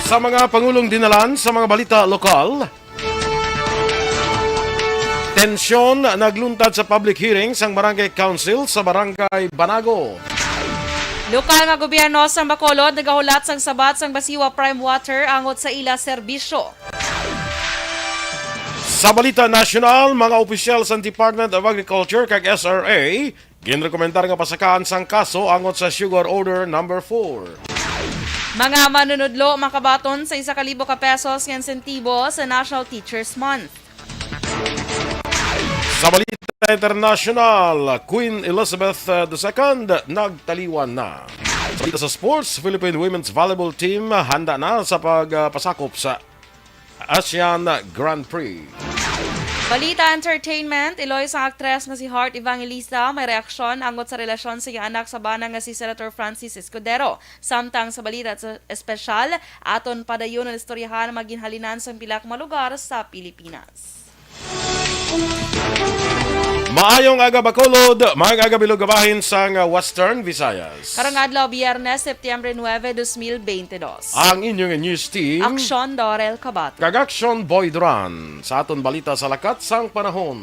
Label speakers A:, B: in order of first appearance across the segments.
A: Sa mga pangulong dinalan sa mga balita lokal, tensyon nagluntad sa public hearings ang Barangay Council sa Barangay Banago.
B: Lokal nga gobyerno sa Bacolod nagahulat sang sabat sang Basiwa Prime Water angot sa ila serbisyo.
A: Sa balita nasyonal, mga opisyal sa Department of Agriculture kag SRA ginrekomendar nga pasakaan sang kaso angot sa Sugar Order number 4.
B: Mga manunudlo makabaton sa 1,000 ka pesos nga insentibo sa National Teachers Month.
A: Sa balita international, Queen Elizabeth II nagtaliwan na. Sa balita sa sports, Philippine Women's Volleyball Team handa na sa pagpasakop sa Asian Grand Prix.
B: Balita entertainment, iloy sa aktres nga si Heart Evangelista may reaksyon angot sa relasyon sa iyang anak sa bana nga si Senator Francis Escudero. Samtang sa balita sa espesyal, aton padayon ang istoryahan maginhalinan sa pilak malugar sa Pilipinas.
A: Maayong aga Bacolod, maayong aga Bilugabahin sa Western Visayas.
B: Karong adlaw Biyernes, Septyembre 9, 2022.
A: Ang inyong news team,
B: Aksyon Dorel Cabato.
A: Kagaksyon Boy Duran, sa aton balita sa lakat sang panahon.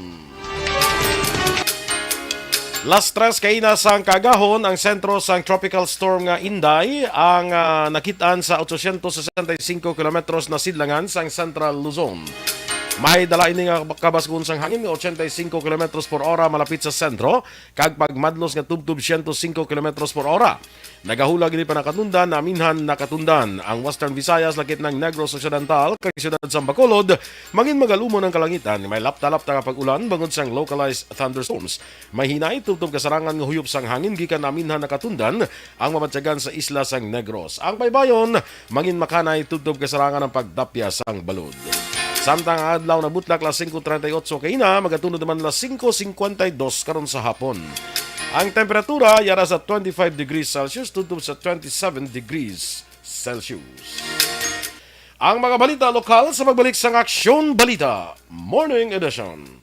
A: Las 3 kaina sang kagahon ang sentro sang tropical storm nga Inday ang nakitaan sa 865 kilometros na sidlangan sang Central Luzon. May dala ini nga kabasgun sang hangin nga 85 km per hora malapit sa sentro kag pagmadlos nga tubtub 105 km per hora. Nagahula gini pa nakatundan na minhan nakatundan ang Western Visayas lakit ng Negros Occidental kag siyudad sa Bacolod mangin magalumon ang kalangitan may lapta-lapta nga pag-ulan bangod sang localized thunderstorms. May hinay tubtub kasarangan nga huyop sang hangin gikan na minhan nakatundan ang mabatyagan sa isla sang Negros. Ang baybayon mangin makanay tubtub kasarangan ang pagdapya sang balod. Samtang adlaw na butlak las 5:38 kaina, magatunod naman las 5:52 karon sa hapon. Ang temperatura yara sa 25 degrees Celsius tutup sa 27 degrees Celsius. Ang mga balita lokal sa magbalik sang Aksyon Balita Morning Edition.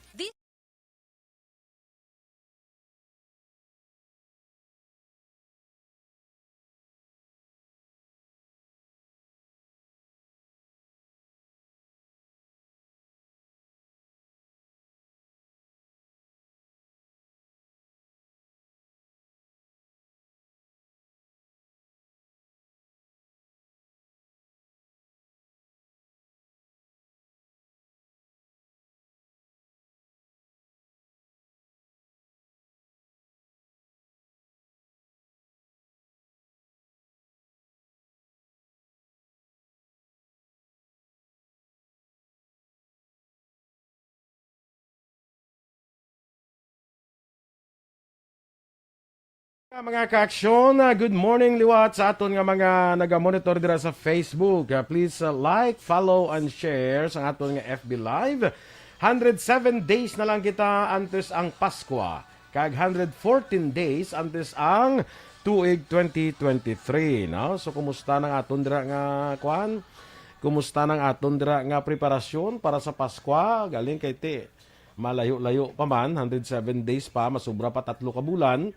A: Mga kaaksyon, good morning liwat sa aton nga mga naga-monitor dira sa Facebook. Please like, follow, and share sa aton nga FB Live. 107 days na lang kita antes ang Pasko. Kag 114 days antes ang tuig 2023. No? So, kumusta ng aton dira nga kwan? Kumusta ng aton dira nga preparasyon para sa Pasko? Galing kay ti. Malayo-layo pa man, 107 days pa, masubra pa 3 ka bulan.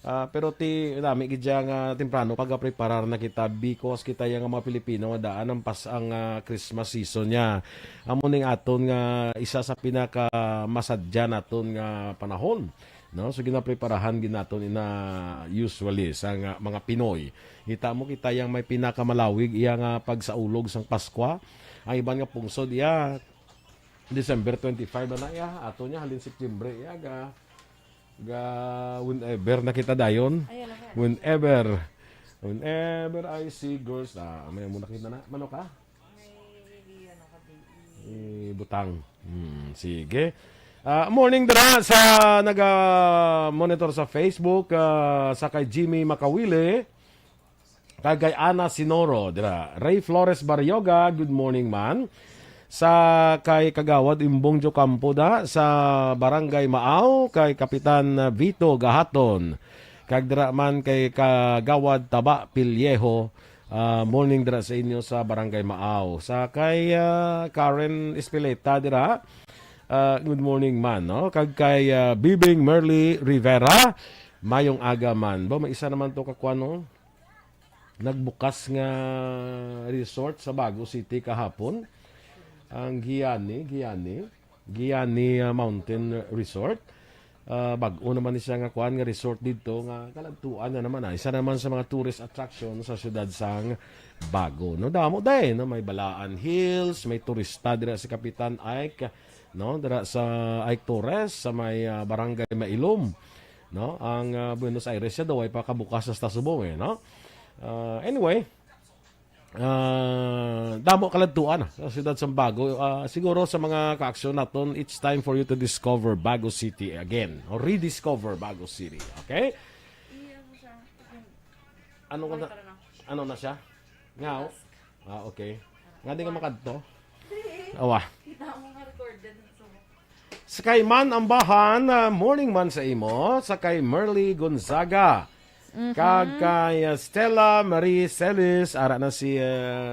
A: Pero dami gidya nga temprano pag-preparar na kita because kita yang mga Pilipino nga daan ang Christmas season niya. Amo ning aton nga isa sa pinaka masadya naton nga panahon. No? So ginapreparahan ginaton ina usually sa mga Pinoy. Kita mo kita yang may pinakamalawig iya nga pagsaulog sang Pasko. Ang iban nga pungsod iya December 25 na iya ato niya halin September iya whenever na kita dayon. Whenever I see girls may muna kita na mano ka? Butang. Sige. Morning dara sa naga-monitor sa Facebook sa kay Jimmy Makawile kay Ana Sinoro dira. Ray Flores Baryoga, good morning man. Sa kay Kagawad Imbong Jocampo da sa Barangay Maaw kay Kapitan Vito Gahaton kag dira man kay Kagawad Taba Pilyeho morning dira sa inyo sa Barangay Maaw sa kay Karen Espileta dira good morning man no kag kay Bibing Merly Rivera mayong aga man ba may isa naman to kakwano nagbukas nga resort sa Bago City kahapon. Ang Giani Mountain Resort. Bago naman siya nga kuan nga resort dito nga kaladtuan na naman isa naman sa mga tourist attraction sa siyudad sang Bago. No damo day no may Balaan Hills, may turista dira sa Kapitan Ike, no dira sa Ike Torres sa may barangay Mailom. No ang Buenos Aires siya daw ay pakabukas sa Subong no. Anyway, damo kaladtuan sa siyudad sa Bago. Siguro sa mga kaaksyon naton, it's time for you to discover Bago City again or rediscover Bago City. Okay? Ano na siya? Ngaw? Okay. Nga di ka makadto? Awa. Sakay man ang bahan, morning man sa imo, sakay Merly Gonzaga. Kag kay Stella Marie Celis, ara na si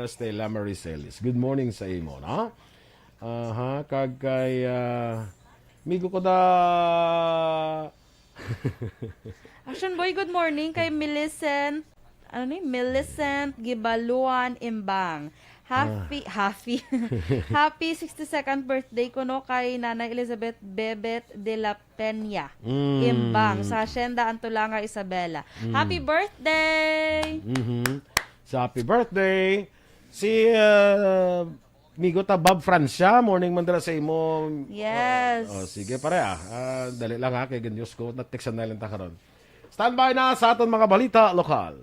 A: Stella Marie Celis. Good morning sa imo, no? Kag kay migo ko da
B: Action Boy, good morning kay Millicent. Millicent Gibaluan Imbang. Happy 62nd birthday ko no kay Nanay Elizabeth Bebet de la Peña Imbang sa Hacienda Antulanga Isabela. Happy birthday!
A: Sa happy birthday si migo ta Bob Francia, morning man dira sa imo.
B: Yes.
A: Sige pare dali lang kay Ganyos ko nateksan na lang ta karon. Standby na sa aton mga balita lokal.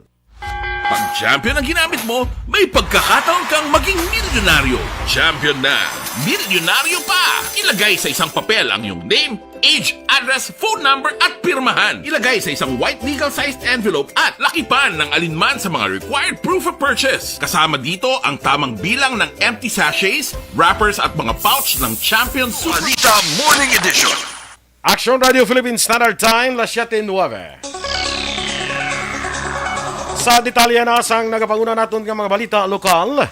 C: Pag champion ang ginamit mo, may pagkakataon kang maging milyonaryo. Champion na, milyonaryo pa! Ilagay sa isang papel ang iyong name, age, address, phone number at pirmahan. Ilagay sa isang white legal-sized envelope at lakipan ng alinman sa mga required proof of purchase. Kasama dito ang tamang bilang ng empty sachets, wrappers at mga pouch ng Champion Super
D: Balita Morning Edition.
A: Action Radio Philippines Standard Time, 7:09. Sa detalye na sang nagapanguna naton nga mga balita lokal,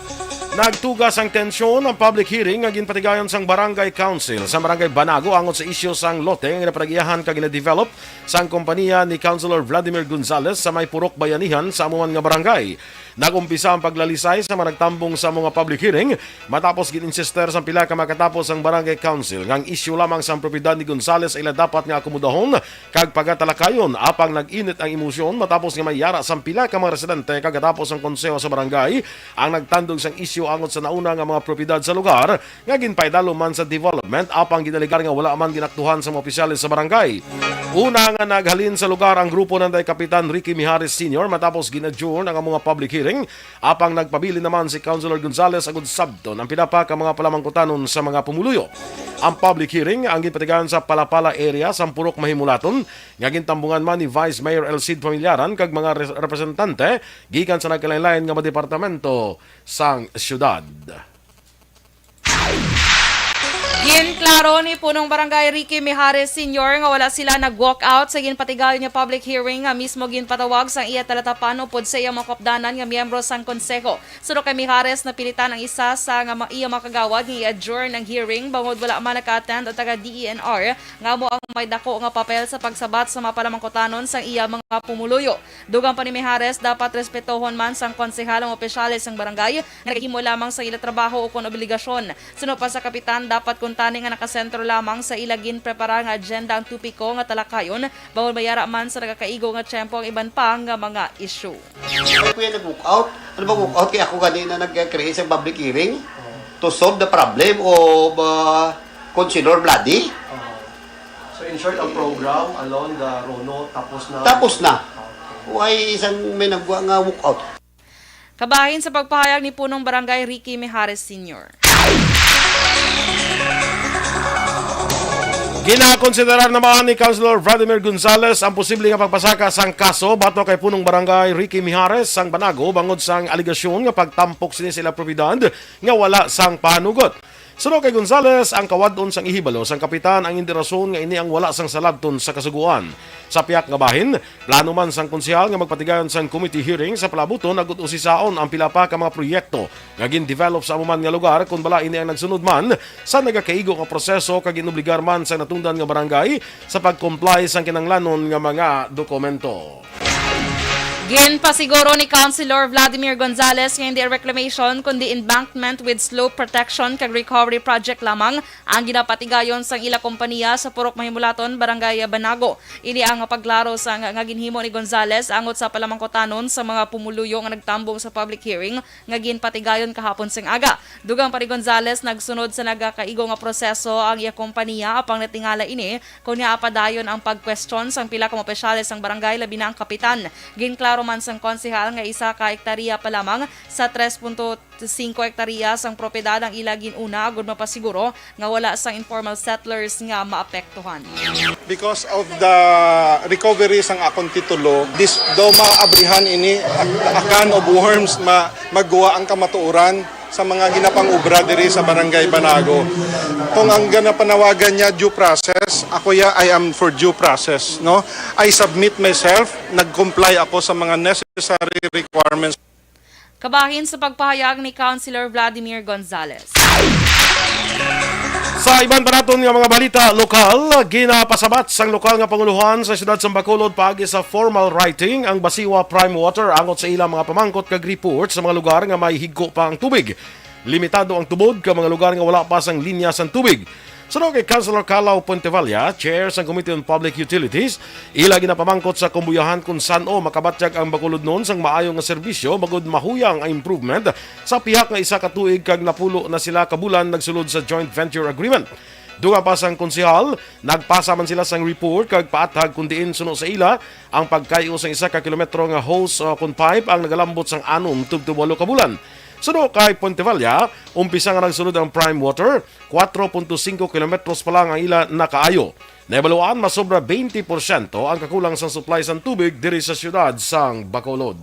A: nagtugas ang tensyon ang public hearing nga ginpatigayon sang Barangay Council sa Barangay Banago angon sa isyu sang lote nga napanagiyahan kag gina-develop sang kompanya ni Councilor Vladimir Gonzales sa may Purok Bayanihan sa amuan nga barangay. Nagumpisa ang paglalisay sa managtambong sa mga public hearing matapos gininsister sa pila ka makatapos ang Barangay Council ngang isyu lamang sa propiedad ni Gonzales ila dapat nga akomodahon kag pagatalakayon apang nag-init ang emosyon matapos nga mayara sa pila ka mga residente kagatapos ang konseho sa barangay ang nagtandog sang isyu angot sa nauna nga mga propiedad sa lugar nga ginpaydalo man sa development apang ginaligar nga wala man ginaktuhan sa mga opisyalis sa barangay. Una nga naghalin sa lugar ang grupo ng Kapitan Ricky Mijares Sr. matapos ginadjourn ang mga public hearing apang nagpabili naman si Councilor Gonzales agud sabton ang pinapa ka mga palamangkutanon sa mga pumuluyo. Ang public hearing ang ginpatigayon sa Palapala area sa Purok Mahimulaton nga gintambungan man ni Vice Mayor Elcid Familiaran kag mga representante gikan sa nagkalain-lain nga mga departamento sang syudad.
B: Ginklaro ni punong barangay Ricky Mijares Sr. nga wala sila nag-walk out sa ginpatigayon nga public hearing nga mismo ginpatawag sang iya talatapan upod sa iya mga kopdanan nga miyembro sang konseho. Suno kay Mijares napilitan ang isa sa nga iya makagawad nga i-adjourn ang hearing bangod wala man naka-attend o taga DENR nga mo ang may dako nga papel sa pagsabat sa mapalamangkotanon sang iya mga pumuluyo. Dugang pa ni Mijares dapat respetohon man sang konsehalang opisyales sang barangay nga nagahimo lamang sa ila trabaho o kon obligasyon. Suno pa sa kapitan dapat kuntani nga nakasentro lamang sa ilagin prepara nga agenda ang tupiko nga talakayon bawal mayara man sa nagakaigo nga tiyempo ang iban pa nga mga issue.
E: Kuya nag-walk out. Ano ba walk out? Kaya ako ganina nag-create sa public hearing to solve the problem of Councilor Vladi.
F: So in short, ang program along the Rono tapos na?
E: Tapos na. Why isang may nag-walk out?
B: Kabahin sa pagpahayag ni punong barangay Ricky Mijares Sr.
A: Ginakonsiderar naman ni Councilor Vladimir Gonzales ang posibleng pagpasaka sang kaso bato kay punong barangay Ricky Mijares sang Banago bangod sang aligasyon nga pagtampok sini sila propiedad nga wala sang panugot. Suno kay Gonzales ang kawadon sang ihibalo sang kapitan ang hindi rason nga ini ang wala sang salabton sa kasuguan. Sa piyak nga bahin, plano man sang konsehal nga magpatigayon sang committee hearing sa palabuton agud usisaon ang pila pa ka mga proyekto nga gin-develop sa amuman nga lugar kun bala ini ang nagsunod man sa nagakaigo nga proseso kag inobligar man sa natungdan nga barangay sa pag-comply sang kinanglanon nga mga dokumento.
B: Ginpasiguro ni Councilor Vladimir Gonzales nga hindi reclamation kundi embankment with slope protection kag recovery project lamang ang ginapatigayon sang ila kompanya sa Purok Mahimulaton, Barangay Banago. Ini ang paglaro sa nga ginhimo ni Gonzales angot sa palamangkotanon sa mga pumuluyo nga nagtambong sa public hearing nga ginpatigayon kahapon sing aga. Dugang pa ni Gonzales nagsunod sa nagakaigo nga proseso ang iya kompanya apang natingala ini kunya apadayon ang pagkwestiyon sang pila ka mga opisyales sang barangay labi na ang kapitan. Ginklaro man sang konsehal nga isa ka hektarya pa lamang sa 3.5 hektarya sang propiedad ang ila ginuna agud mapasiguro nga wala sang informal settlers nga maapektuhan.
D: Because of the recovery sang akong titulo, this daw maabrihan ini akan of worms magguwa ang kamatuoran sa mga ginapang obra diri sa Barangay Banago. Kung ang ganapanawagan niya due process, ako I am for due process, no? I submit myself, nag-comply ako sa mga necessary requirements.
B: Kabahin sa pagpahayag ni Councilor Vladimir Gonzales.
A: Sa iban pa naton nga mga balita lokal, ginapasabat sang lokal nga panguluhan sa siyudad sa Bacolod paagi sa formal writing ang Basiwa Prime Water angot sa ilang mga pamangkot kag report sa mga lugar nga may higko pa ang tubig. Limitado ang tubod ka mga lugar nga wala pa sang linya sang tubig. Sunod kay Councilor Calao Pontevalla, Chair sa Committee on Public Utilities, ila ginapamangkot sa kumbuyahan kung saan makabatyag ang Bacolod noon sang maayo nga serbisyo magud mahuyang ang improvement sa pihak nga isa ka tuig kag napulo na sila kabulan nagsulod sa joint venture agreement. Duga pa sang konsehal, nagpasa man sila sang report kag paathag kun diin suno sa ila ang pagkayo sang isa ka kilometro nga hose kun pipe ang nagalambot sang 6 tubto 8 ka bulan. Suno kay Pontevalla, umpisa nga nagsunod ang Prime Water, 4.5 kilometros pa lang ang ila nakaayo. Naibaluan, masobra 20% ang kakulang sang supply sang tubig diri sa siyudad sang Bacolod.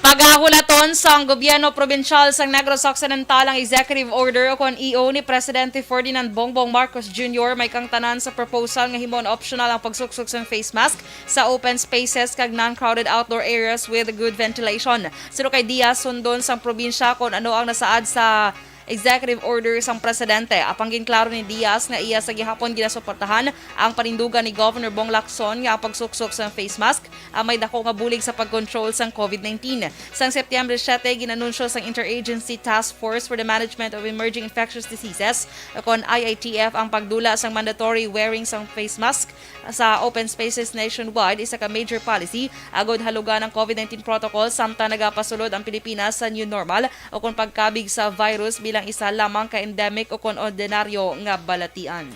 B: Pagahulaton sang gobyerno probinsyal sang Negros Occidental ang executive order o kon EO ni Presidente Ferdinand Bongbong Marcos Jr. may kang tanan sa proposal nga himon optional ang pagsuksok sang face mask sa open spaces kag non-crowded outdoor areas with good ventilation. Sino kay Diaz sundon sang probinsya kon ano ang nasaad sa executive order sang presidente. Apang ginklaro ni Diaz nga iya sa gihapon ginasuportahan ang panindugan ni Governor Bong Lacson nga ang pagsuksok sa face mask ang may dako nga bulig sa pagkontrol sang COVID-19. Sang Setyembre 7 ginanunsyo sang Interagency Task Force for the Management of Emerging Infectious Diseases kon IITF ang pagdula sang mandatory wearing sang face mask sa open spaces nationwide, isa ka major policy agod halugan ang COVID-19 protocol samtang nagapasulod ang Pilipinas sa new normal o kung pagkabig sa virus bilang isa lamang ka endemic o kung ordinaryo nga balatian.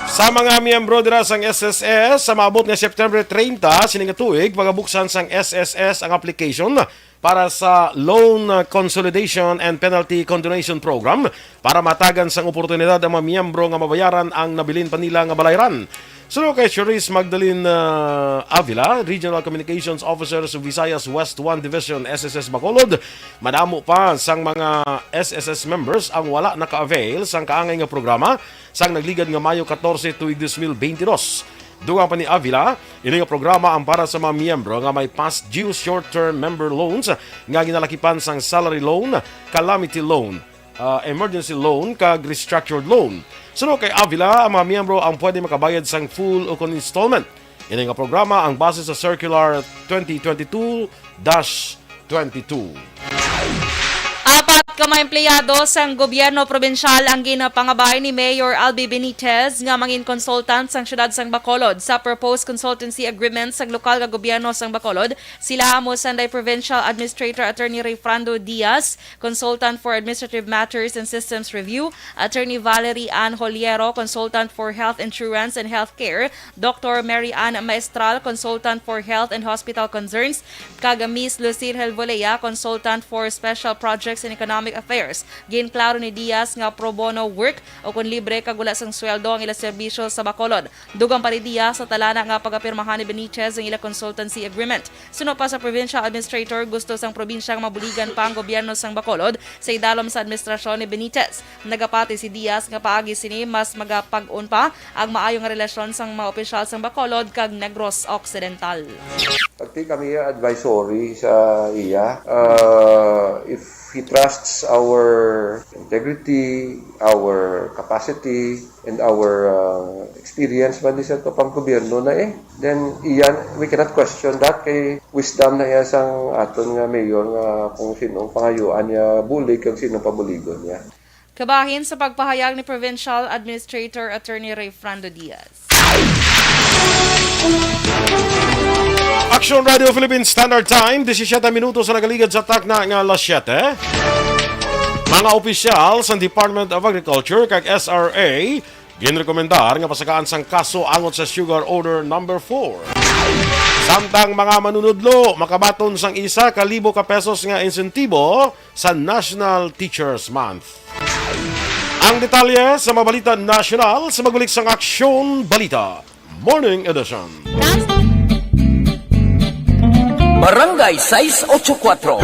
A: Sa mga miyembro dira sang SSS, sa maabot nga September 30, sining tuig, pagabuksan sang SSS ang application para sa Loan Consolidation and Penalty Continuation Program para matagan sang oportunidad ang mga miyembro nga mabayaran ang nabilin pa nila nga balayran. Sunod kay Cherise Magdalene Avila, Regional Communications Officer sa Visayas West 1 Division SSS Bacolod, madamo pa sang mga SSS members ang wala naka-avail sang kaangay nga programa sang nagligad nga Mayo 14 tuig 2022. Dugang pa ni Avila, ini nga programa ang para sa mga miyembro nga may past due short-term member loans nga ginalakipan sang salary loan, calamity loan, emergency loan kag restructured loan. Sunod kay Avila, ang mga miyembro ang pwede makabayad sang full o kon installment. Ini nga programa ang base sa Circular 2022-22.
B: Apat ka mga empleyado sang gobyerno probinsyal ang ginapangabay ni Mayor Albi Benitez nga mangin consultant sang syudad sang Bacolod sa proposed consultancy agreement sang lokal nga gobyerno sang Bacolod. Sila mo Sanday Provincial Administrator Attorney Rayfrando Diaz, Consultant for Administrative Matters and Systems Review, Attorney Valerie Ann Holiero, Consultant for Health Insurance and Healthcare, Dr. Mary Ann Maestral, Consultant for Health and Hospital Concerns, kag Miss Lucille Helvolea, Consultant for Special Projects and Economic Affairs. Ginklaro ni Diaz nga pro bono work o kung libre kag wala sang sweldo ang ila serbisyo sa Bacolod. Dugang pa ni Diaz sa talana nga pagapirmahan ni Benitez ang ila consultancy agreement. Suno pa sa Provincial Administrator, gusto sang probinsya nga mabuligan pa ang gobyerno sang Bacolod sa idalom sa administrasyon ni Benitez. Nagapati si Diaz nga paagi sini mas magapag-on pa ang maayong relasyon sang mga opisyal sang Bacolod kag Negros Occidental.
G: Pagti kami advisory sa iya, if
F: he trusts our integrity, our capacity, and our experience man sa kapang gobyerno na then iyan, we cannot question that kay wisdom na iya sang aton nga mayor nga kung sinong pangayuan niya bulig kag sinong pabuligon niya.
B: Kabahin sa pagpahayag ni Provincial Administrator Attorney Ray Frando Diaz.
A: Action Radio Philippines Standard Time, 17 minutos sa nagaligad sa takna nga alas 7. Mga opisyal sa Department of Agriculture kag SRA ginrekomendar nga pasakaan sang kaso angot sa Sugar Order number 4. Samtang mga manunudlo makabaton sang 1,000 ka pesos nga insentibo sa National Teachers Month. Ang detalye sa Mabalita National sa magbalik sang Aksyon Balita Morning Edition.
G: Barangay 684.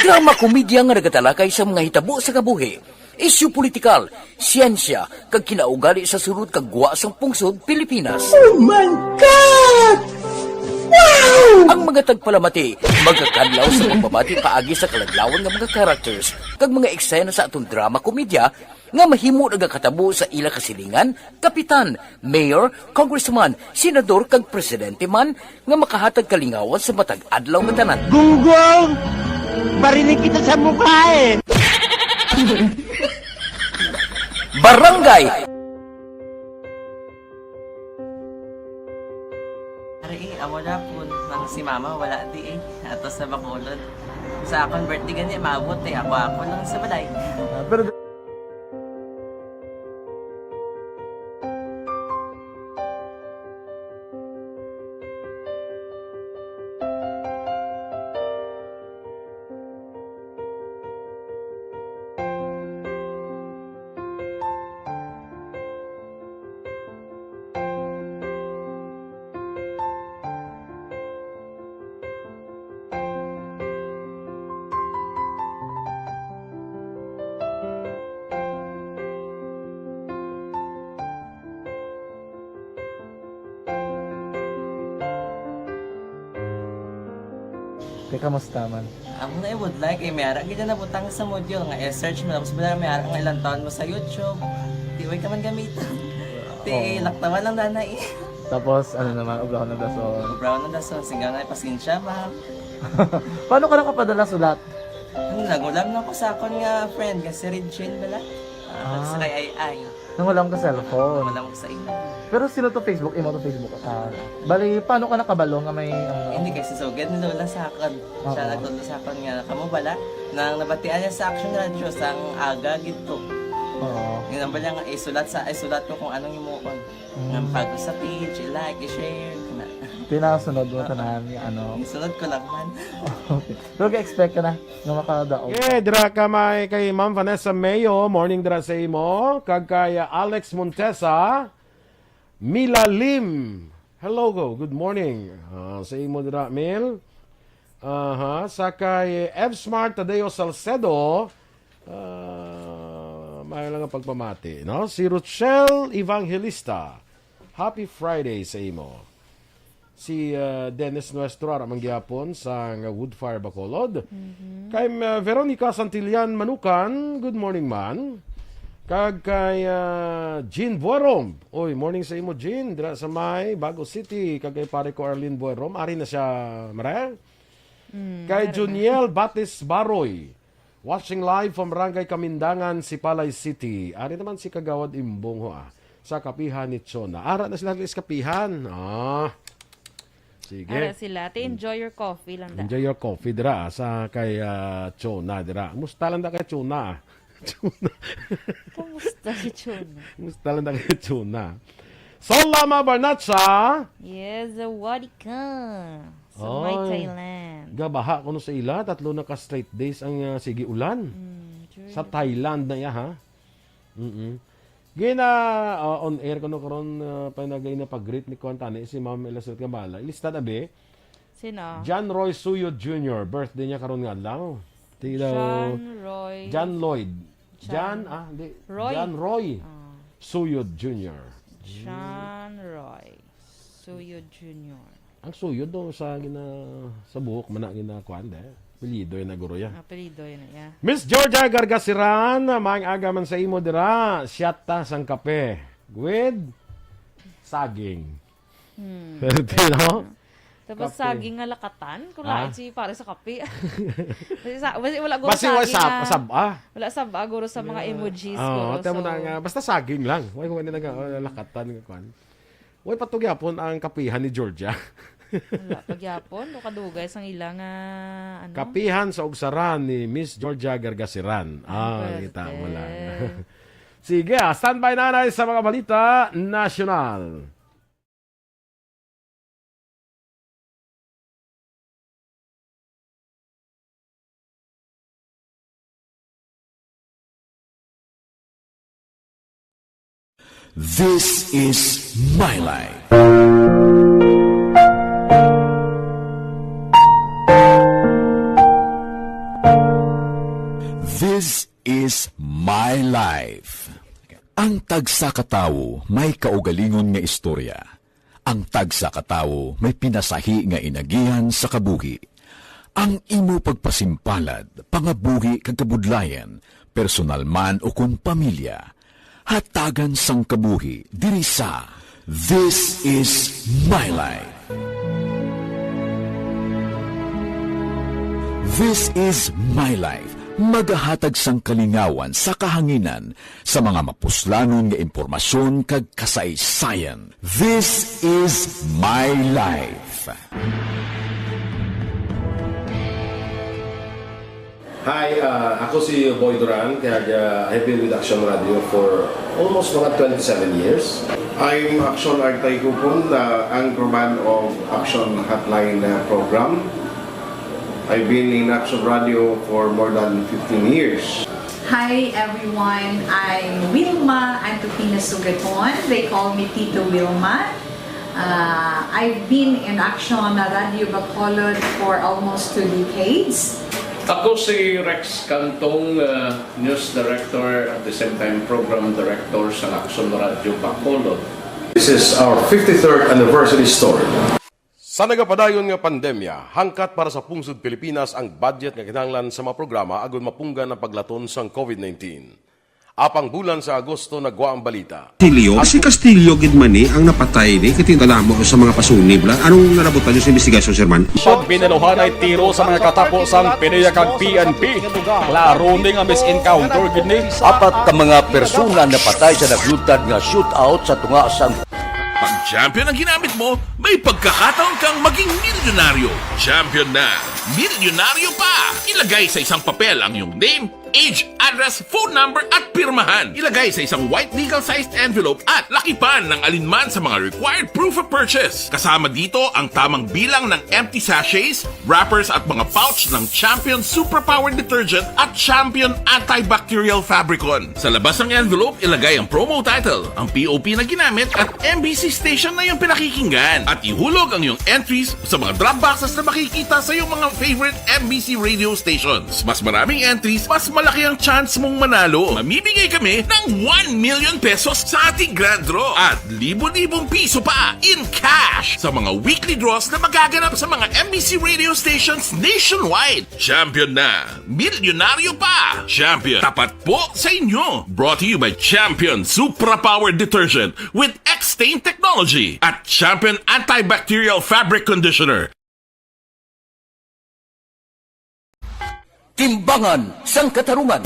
G: Drama komedya nga nagatalakay sa mga hitabo sa kabuhi, isyu politikal, siyensya, kag kinaugali sa surut kag guwa sang pungsod Pilipinas. Oh my God! Wow! Ang mga tagpalamati, magkakadlaw sa pagbabati paagi sa kalaglawan ng mga characters kag mga eksena sa atong drama komedya nga mahimo nagakatabo sa ila kasilingan, kapitan, mayor, congressman, senador kag presidente man nga makahatag kalingawan sa matag adlaw nga tanan.
H: Gunggong! Barinig kita sa mukha
G: Barangay
I: amo na po nang si mama wala di ato sa Bacolod. Sa akong birthday gani maabot ako lang sa balay.
F: Pero kamusta man?
I: Ako na would like mayara gid na butang sa module nga search mo tapos bala mayara nga ilang taon mo sa YouTube. Di way ka man gamitan. Ti laktawan lang nanay.
J: Tapos ano naman ublaw ng dason.
I: Brown na dason singa nga pasensya ma'am.
J: Paano ka nakapadala sulat?
I: Nagulam na ko sa akon nga friend kasi Regine bala. Sa kay ay.
J: Nang walang ka cellphone.
I: Wala mo sa ina.
J: Pero sino to Facebook? Imo to Facebook. Bali, paano ka nakabalo nga may...
I: Hindi kasi so get ni Lola sa akin. Siya nagtulong sa akin nga kamo bala nang nabatian niya sa Action Radio sang aga gito.
J: Oo.
I: Yun ang bala nga isulat ko kung anong imukon. Nga pag sa page, i-like, i-share.
J: Pinasunod mo tanan yung ano.
I: Isunod ko lang man.
J: Okay. Pero ka-expect ka na nga makadaog.
A: Dira ka may kay Ma'am Vanessa Mayo, morning dira sa imo, kag kay Alex Montesa, Mila Lim. Hello go, good morning. Sa imo dira Mil. Sa kay F Smart Tadeo Salcedo, may lang ang pagpamati, no? Si Rochelle Evangelista. Happy Friday sa imo. Si Dennis Nuestro aramang gyapon sa Woodfire Bacolod. Kay Veronica Santillan Manukan, good morning man. Kag kay Jean Buerom. Oy, morning sa imo Jean, dira sa may Bago City. Kag kay pare ko Arlene Buerom, ari na siya mare. Kay Juniel Batis Baroy, watching live from Barangay Kamindangan, Sipalay City. Ari naman si Kagawad Imbong ho sa kapihan ni Chona. Ara na sila sa kapihan. Sige.
B: Ara sila. Enjoy your coffee lang da.
A: Enjoy your coffee dira sa kay Chona dira. Musta lang da kay Chona. Chona.
B: Kamusta si Chona?
A: Musta lang da kay Chona. Solama Barnacha.
B: Yes, wadi ka. Sa may Thailand.
A: Gabaha kuno sa ila, 3 na ka straight days ang sige ulan. Sa Thailand na ya ha. Gina on air kuno karon panagay na pag-greet ni Kuantani si Ma'am Elizabeth Gambala. Ilista na be.
B: Sino?
A: John Roy Suyod Jr. Birthday niya karon nga adlaw. John Lloyd.
B: Roy.
A: John Roy Suyod Jr.
B: John Roy Suyod Jr.
A: Ang suyod do sa buhok man na gina kuan de. Apelido na guro ya.
B: Apelido yun ya.
A: Miss Georgia Gargasiran, maang aga man sa imo dira, siyata sang kape. With saging. Pwede, no?
B: Tapos
A: Kape.
B: saging nga lakatan. Kung lahat si para sa kape. Basi wala guro
A: Basi wa
B: saging
A: sab
B: wala saba guro sa mga emojis
A: Oh,
B: guro.
A: tamo na nga basta saging lang. Way ko na lakatan kan. Way patugyapon ang kapihan ni Georgia.
B: Wala pagyapon do kadugay sang ilang ano.
A: Kapihan sa ugsaran ni Miss Georgia Gargasiran. Kita mo lang. Sige, standby nanay sa mga balita nasyonal.
C: This is my life. This is my life. Ang tagsa katawo may kaugalingon nga istorya. Ang tagsa katawo may pinasahi nga inagihan sa kabuhi. Ang imo pagpasimpalad, pangabuhi kag kabudlayan, personal man o kun pamilya, hatagan sang kabuhi diri sa This is my life. This is my life. Magahatag sang kalingawan sa kahanginan sa mga mapuslanon nga impormasyon kag kasaysayan. This is my life.
A: Hi, ako si Boy Duran, kaya I've been with Action Radio for almost mga 27 years.
D: I'm Action Artay Kupon, the anchorman of Action Hotline program. I've been in Action Radio for more than 15 years.
K: Hi everyone, I'm Wilma Antopina Sugaton. They call me Tito Wilma. I've been in Action Radio Bacolod for almost 2 decades.
L: Ako si Rex Cantong, News Director at the same time Program Director sa Action Radio Bacolod.
A: This is our 53rd anniversary story. Sa nagapadayon nga pandemya, hangkat para sa pungsod Pilipinas ang budget nga kinahanglan sa mga programa agon mapunggan ang paglaton sang COVID-19. Apang bulan sa Agosto nagwa ang balita.
M: Si Castillo gidmani ang napatay ni kitindala mo sa mga pasunib la. Anong narabutan niyo sa investigasyon, Sir Man?
N: Pag binaluhan ay tiro sa mga katapos ang PNP kag PNP. Klaro ni nga misencounter gid ni.
G: Apat ka mga persona na patay sa naglutad nga shootout sa tunga sang
C: Pag champion ang ginamit mo, may pagkakataon kang maging milyonaryo. Champion na, milyonaryo pa! Ilagay sa isang papel ang iyong name, age, address, phone number at pirmahan. Ilagay sa isang white legal-sized envelope at lakipan ng alinman sa mga required proof of purchase. Kasama dito ang tamang bilang ng empty sachets, wrappers at mga pouch ng Champion Superpower Detergent at Champion Antibacterial Fabricon. Sa labas ng envelope, ilagay ang promo title, ang POP na ginamit at MBC station na yung pinakikinggan. At ihulog ang iyong entries sa mga drop boxes na makikita sa iyong mga favorite MBC radio stations. Mas maraming entries, mas malaki ang chance mong manalo. Mamimigay kami ng 1 million pesos sa ating grand draw at libo-libong piso pa in cash sa mga weekly draws na magaganap sa mga MBC radio stations nationwide. Champion na, milyonaryo pa. Champion, tapat po sa inyo. Brought to you by Champion Superpower Detergent with X-Stain Technology at Champion Antibacterial Fabric Conditioner.
G: Timbangan sang katarungan.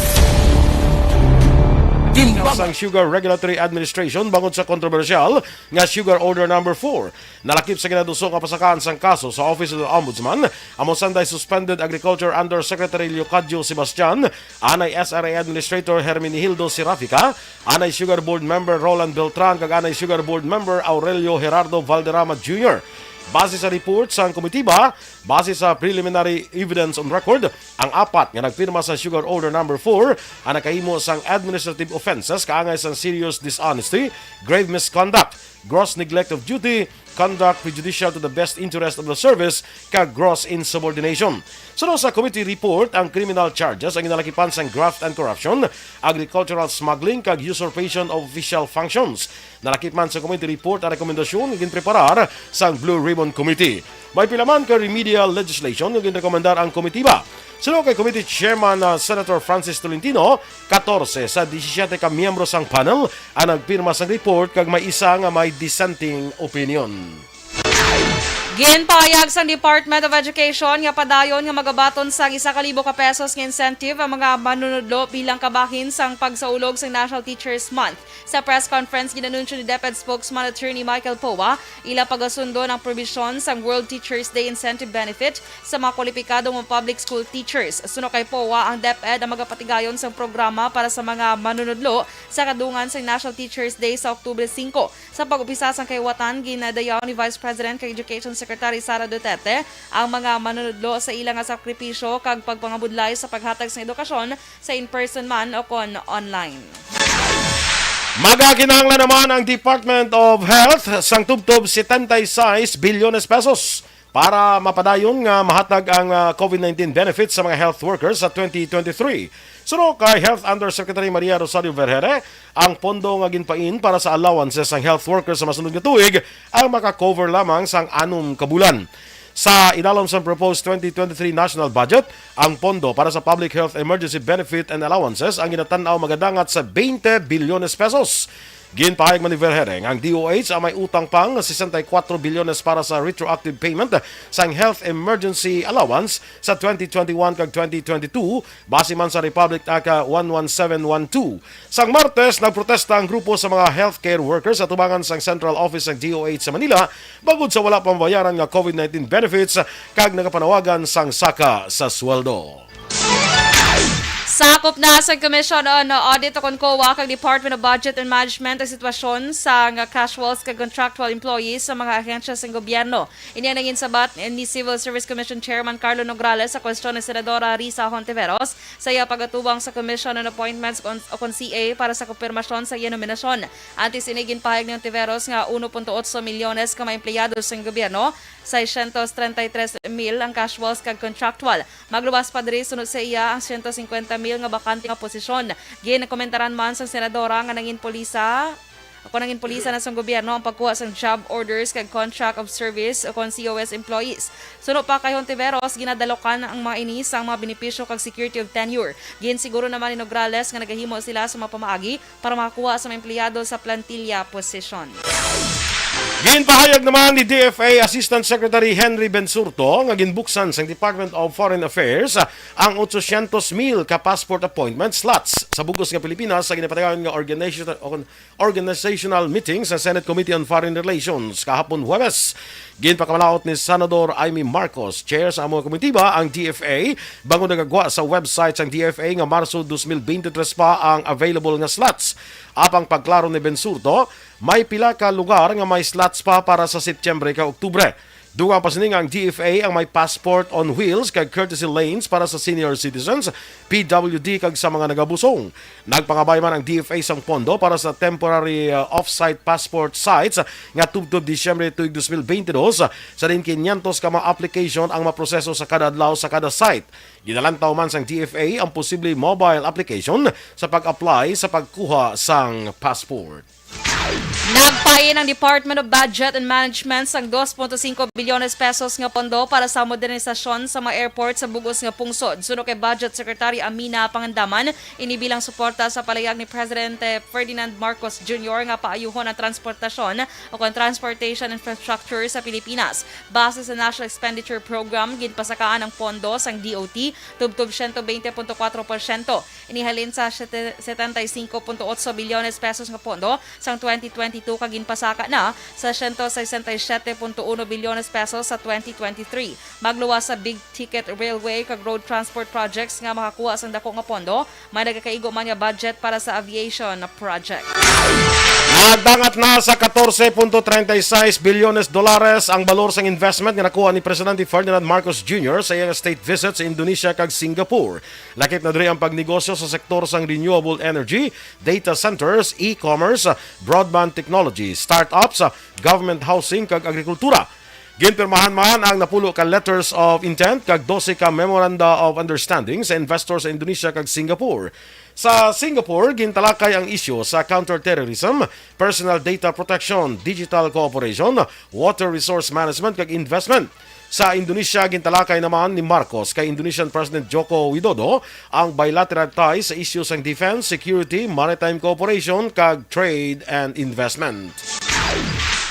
A: Sang Sugar Regulatory Administration bangod sa kontrobersyal nga Sugar Order Number 4. Nalakip sa kinadusong kapasakaan sang kaso sa Office of the Ombudsman, among sanday suspended Agriculture Undersecretary Leocadio Sebastian, anay SRA Administrator Hermenegildo Serafica, anay Sugar Board Member Roland Beltran, kag anay Sugar Board Member Aurelio Gerardo Valderrama Jr. Base sa report sa komitiba, base sa preliminary evidence on record, ang apat nga nagpirma sa Sugar Order Number 4 ang nakahimo sang administrative offenses kaangay sang serious dishonesty, grave misconduct, gross neglect of duty, conduct prejudicial to the best interest of the service, kag gross insubordination. Sunod sa committee report, ang criminal charges ang inalakipan sang graft and corruption, agricultural smuggling, kag usurpation of official functions. Nalakipan sa committee report ang rekomendasyon ng ginpreparar sang Blue Ribbon Committee. May pilaman ka remedial legislation yung ginrekomendar ang komitiba. Sunod kay Committee Chairman Senator Francis Tolentino, 14 sa 17 ka miyembro sang panel ang nagpirma sang report kag may isa nga may dissenting opinion.
B: Ginpahayag sa Department of Education nga padayon nga magabaton sang 1,000 ka pesos nga incentive ang mga manunudlo bilang kabahin sang pagsaulog sa National Teachers Month. Sa press conference, ginanunsyo ni DepEd spokesman attorney Michael Powa ila pagasundo ng provision sang World Teachers Day Incentive Benefit sa mga kwalipikadong mga public school teachers. Suno kay Powa, ang DepEd ang magapatigayon sang programa para sa mga manunudlo sa kadungan sa National Teachers Day sa Oktubre 5. Sa pag-upisa sang kayawatan, ginadayaw ni Vice President kay Education Secretary Sara Duterte ang mga manunudlo sa ilang sakripisyo kag pagpangabudlay sa paghatag sa edukasyon sa in-person man o kon online.
A: Magakinahanglan naman ang Department of Health sang tubtob 76 bilyones pesos para mapadayon nga mahatag ang COVID-19 benefits sa mga health workers sa 2023. Suno kay Health Undersecretary Maria Rosario Vergere, ang pondo nga ginpain para sa allowances ng health workers sa masunod nga tuig ang maka-cover lamang sang 6 ka bulan. Sa inalom sa proposed 2023 national budget, ang pondo para sa public health emergency benefit and allowances ang ginatanaw magadangat sa 20 bilyones pesos. Ginpahayag man ni Vergere, ang DOH ang may utang pang 64 bilyones para sa retroactive payment sang health emergency allowance sa 2021 kag 2022 base man sa Republic Act 11712. Sang Martes, nagprotesta ang grupo sa mga healthcare workers sa tubangan sang Central Office ng DOH sa Manila bagod sa wala pang bayaran nga COVID-19 benefits kag nagapanawagan sang saka sa sweldo.
B: Sakop na sa Commission on Audit o COA kag Department of Budget and Management ang sitwasyon sa casuals kag contractual employees sa mga ahensya sa gobyerno. Iniyan ang insabat ni Civil Service Commission Chairman Carlo Nograles sa kwestiyon ni Senadora Risa Hontiveros sa iya pagatubang sa Commission on Appointments o CA para sa kumpirmasyon sa iya nominasyon. Antes inigin pahayag ni Hontiveros nga 1.8 milyones ka mga empleyado sa gobyerno, 633,000 ang casuals kag contractual. Magluwas pa diri sunod sa iya ang 150,000 nga bakante nga posisyon. Ginkomentaran man sa senadora nga nangin polisa na sa gobyerno ang pagkuha sa job orders kag contract of service o COS employees. Suno pa kay Hontiveros, ginadalokan ang mga inis ang mga benepisyo kag security of tenure. Siguro naman ni Nograles nga nagahimo sila sa mga pamaagi para makakuha sa mga empleyado sa plantilla posisyon.
A: Ginpahayag naman ni DFA Assistant Secretary Henry Bensurto nga ginbuksan sa Department of Foreign Affairs ang 800,000 ka passport appointment slots sa bugos nga Pilipinas sa ginapatagan nga organizational meeting sa Senate Committee on Foreign Relations kahapon Huwebes. Ginpakamalaot ni Senador Amy Marcos, chair sa among komitiba ang DFA, bangon nagagwa sa website sang DFA nga Marso 2023 pa ang available nga slots. Apang pagklaro ni Bensurto, may pila ka lugar nga may slots pa para sa Setyembre ka Oktubre. Dugang pasining ang DFA ang may passport on wheels kag courtesy lanes para sa senior citizens, PWD kag sa mga nagabusong. Nagpangabay man ang DFA sang pondo para sa temporary off-site passport sites nga tubtob Disyembre tuig 2022 sa din 500 ka mga application ang maproseso sa kada adlaw sa kada site. Ginalantaw man sang DFA ang posible mobile application sa pag-apply sa pagkuha sang passport.
B: Nagpain ang Department of Budget and Management sang 2.5 bilyones pesos nga pondo para sa modernisasyon sa mga airport sa bugos nga pungsod. Suno kay Budget Secretary Amina Pangandaman, inibilang suporta sa palayag ni Presidente Ferdinand Marcos Jr. nga paayuhon ang transportasyon o transportation infrastructure sa Pilipinas. Base sa National Expenditure Program, ginpasakaan ang pondo sang DOT tubtob 120.4%. Inihalin sa 75.8 bilyones pesos nga pondo sang 2022 kagin pasaka na sa 167.1 bilyones pesos sa 2023. Magluwas sa big ticket railway kag road transport projects nga makakuha sa dako nga pondo, may nagakaigo man nga budget para sa aviation project.
A: Nagdangat na sa 14.36 bilyones dolares ang balor sang investment nga nakuha ni Presidente Ferdinand Marcos Jr. sa iyang state visit sa Indonesia kag Singapore. Lakip na diri ang pagnegosyo sa sektor sang renewable energy, data centers, e-commerce, broadband technology, startups, government housing kag agrikultura. Ginpirmahan man ang napulo ka letters of intent kag 12 ka memoranda of understanding sa investors sa Indonesia kag Singapore. Sa Singapore, gintalakay ang isyu sa counterterrorism, personal data protection, digital cooperation, water resource management kag investment. Sa Indonesia, gintalakay naman ni Marcos kay Indonesian President Joko Widodo ang bilateral ties sa issues ng defense, security, maritime cooperation kag trade and investment.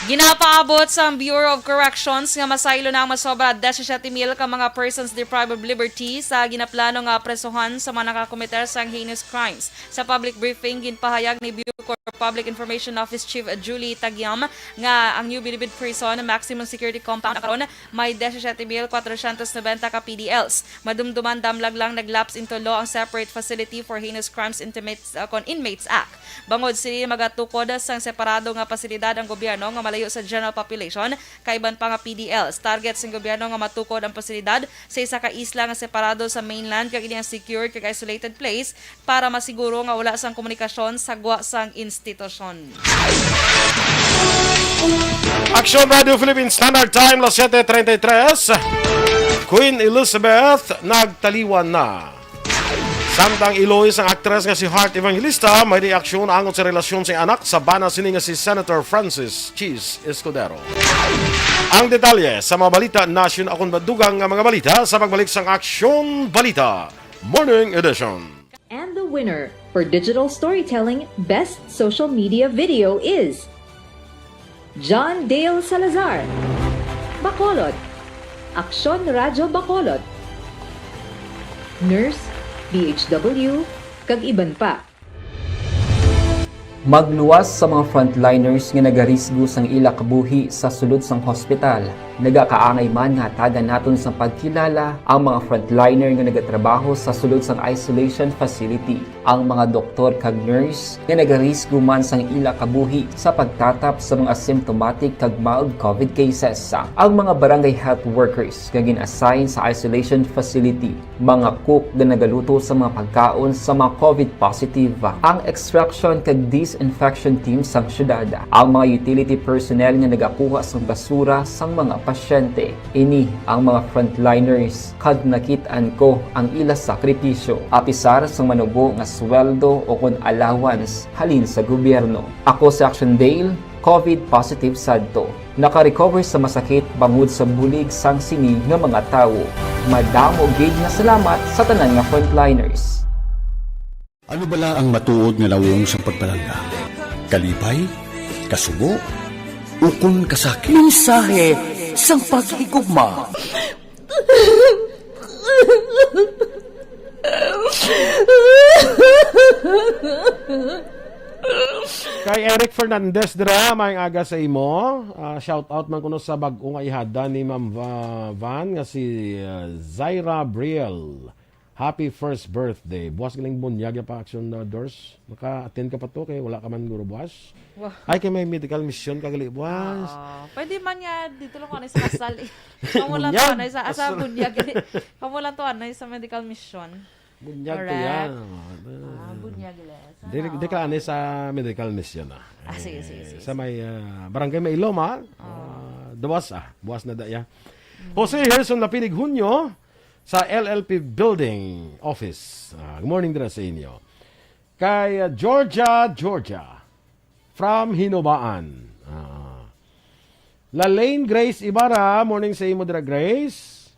B: Ginapaabot sa Bureau of Corrections nga masaylo na ang masobra 17,000 ka mga persons deprived of liberty sa ginaplano nga presohan sa mga nakakomiter sang heinous crimes. Sa public briefing, ginpahayag ni Bucor Public Information Office Chief Julie Tagyam nga ang new Bilibid Prison maximum security compound karon may 17,490 ka PDLs. Madumduman damlag lang naglapse into law ang separate facility for heinous crimes Inmates Act. Bangod sila magatukod sang separado nga pasilidad ang gobyerno nga malayo sa general population kaiban pa nga PDLs. Target sa gobyerno nga matukod ang pasilidad sa isa ka isla nga separado sa mainland kag ini ang secured kag isolated place para masiguro nga wala sang komunikasyon sa gwa sang institusyon.
A: Action Radio Philippines Standard Time, las 7:33. Queen Elizabeth nagtaliwan na. Samtang iloy sang aktres nga si Heart Evangelista, may reaksyon angon sa relasyon sa anak sa bana sini nga si Senator Francis Cheese Escudero. Ang detalye sa mga balita nasyon akong madugang nga mga balita sa pagbalik sang Aksyon Balita Morning Edition.
O: And the winner for Digital Storytelling Best Social Media Video is John Dale Salazar, Bacolod, Aksyon Radyo Bacolod, Nurse DHW, kag iban pa.
P: Magluwas sa mga frontliners nga nagarisgo sang ila kabuhi sa sulod sang hospital. Nagakaangay man nga tagan naton sa pagkilala ang mga frontliner nga nagatrabaho sa sulod sang isolation facility. Ang mga doktor kag nurse nga nagarisgo man sang ila kabuhi sa pagtatap sa mga asymptomatic kag mild COVID cases. Ang mga barangay health workers nga gin-assign sa isolation facility, mga cook nga nagaluto sa mga pagkaon sa mga COVID positive, ang extraction kag disinfection team sang syudad, ang mga utility personnel nga nagakuha sang basura sang mga pasyente. Ini ang mga frontliners kag nakit-an ko ang ila sakripisyo apisar sang manubo nga sweldo o kun allowance halin sa gobyerno. Ako si Action Dale, COVID positive sadto. Naka-recover sa masakit bangod sa bulig sang sinig nga mga tawo. Madamo gid na salamat sa tanan nga frontliners.
Q: Ano bala ang matuod nga lawong sa pagpalangga? Kalipay? Kasubo? Ukon kasakit?
G: Mensahe sang paghigugma.
A: Kay Eric Fernandez dira may aga sa imo. Shout out man kuno sa bag-o nga ihada ni Ma'am Van nga si Zaira Briel. Happy first birthday. Buwas galing bunyag ya pa Action Doors. Maka-attend ka pa to kay wala ka man guro buwas.
B: Wow.
A: Ay kay may medical mission kagali buwas.
B: Pwede man nga dito lang ko sa kasal. Kamulan to anay sa bunyag. Kamulan to anay sa medical mission.
A: Bunyag to yan.
B: Bunyag les.
A: Di ka anay sa medical mission
B: sige.
A: Sa may barangay Mailoma. Buwas na daya. Jose Harrison Lapinig Hunyo sa LLP Building Office. Good morning din sa inyo. Kay Georgia from Hinobaan. Lalaine Grace Ibarra, morning sa imo dira Grace.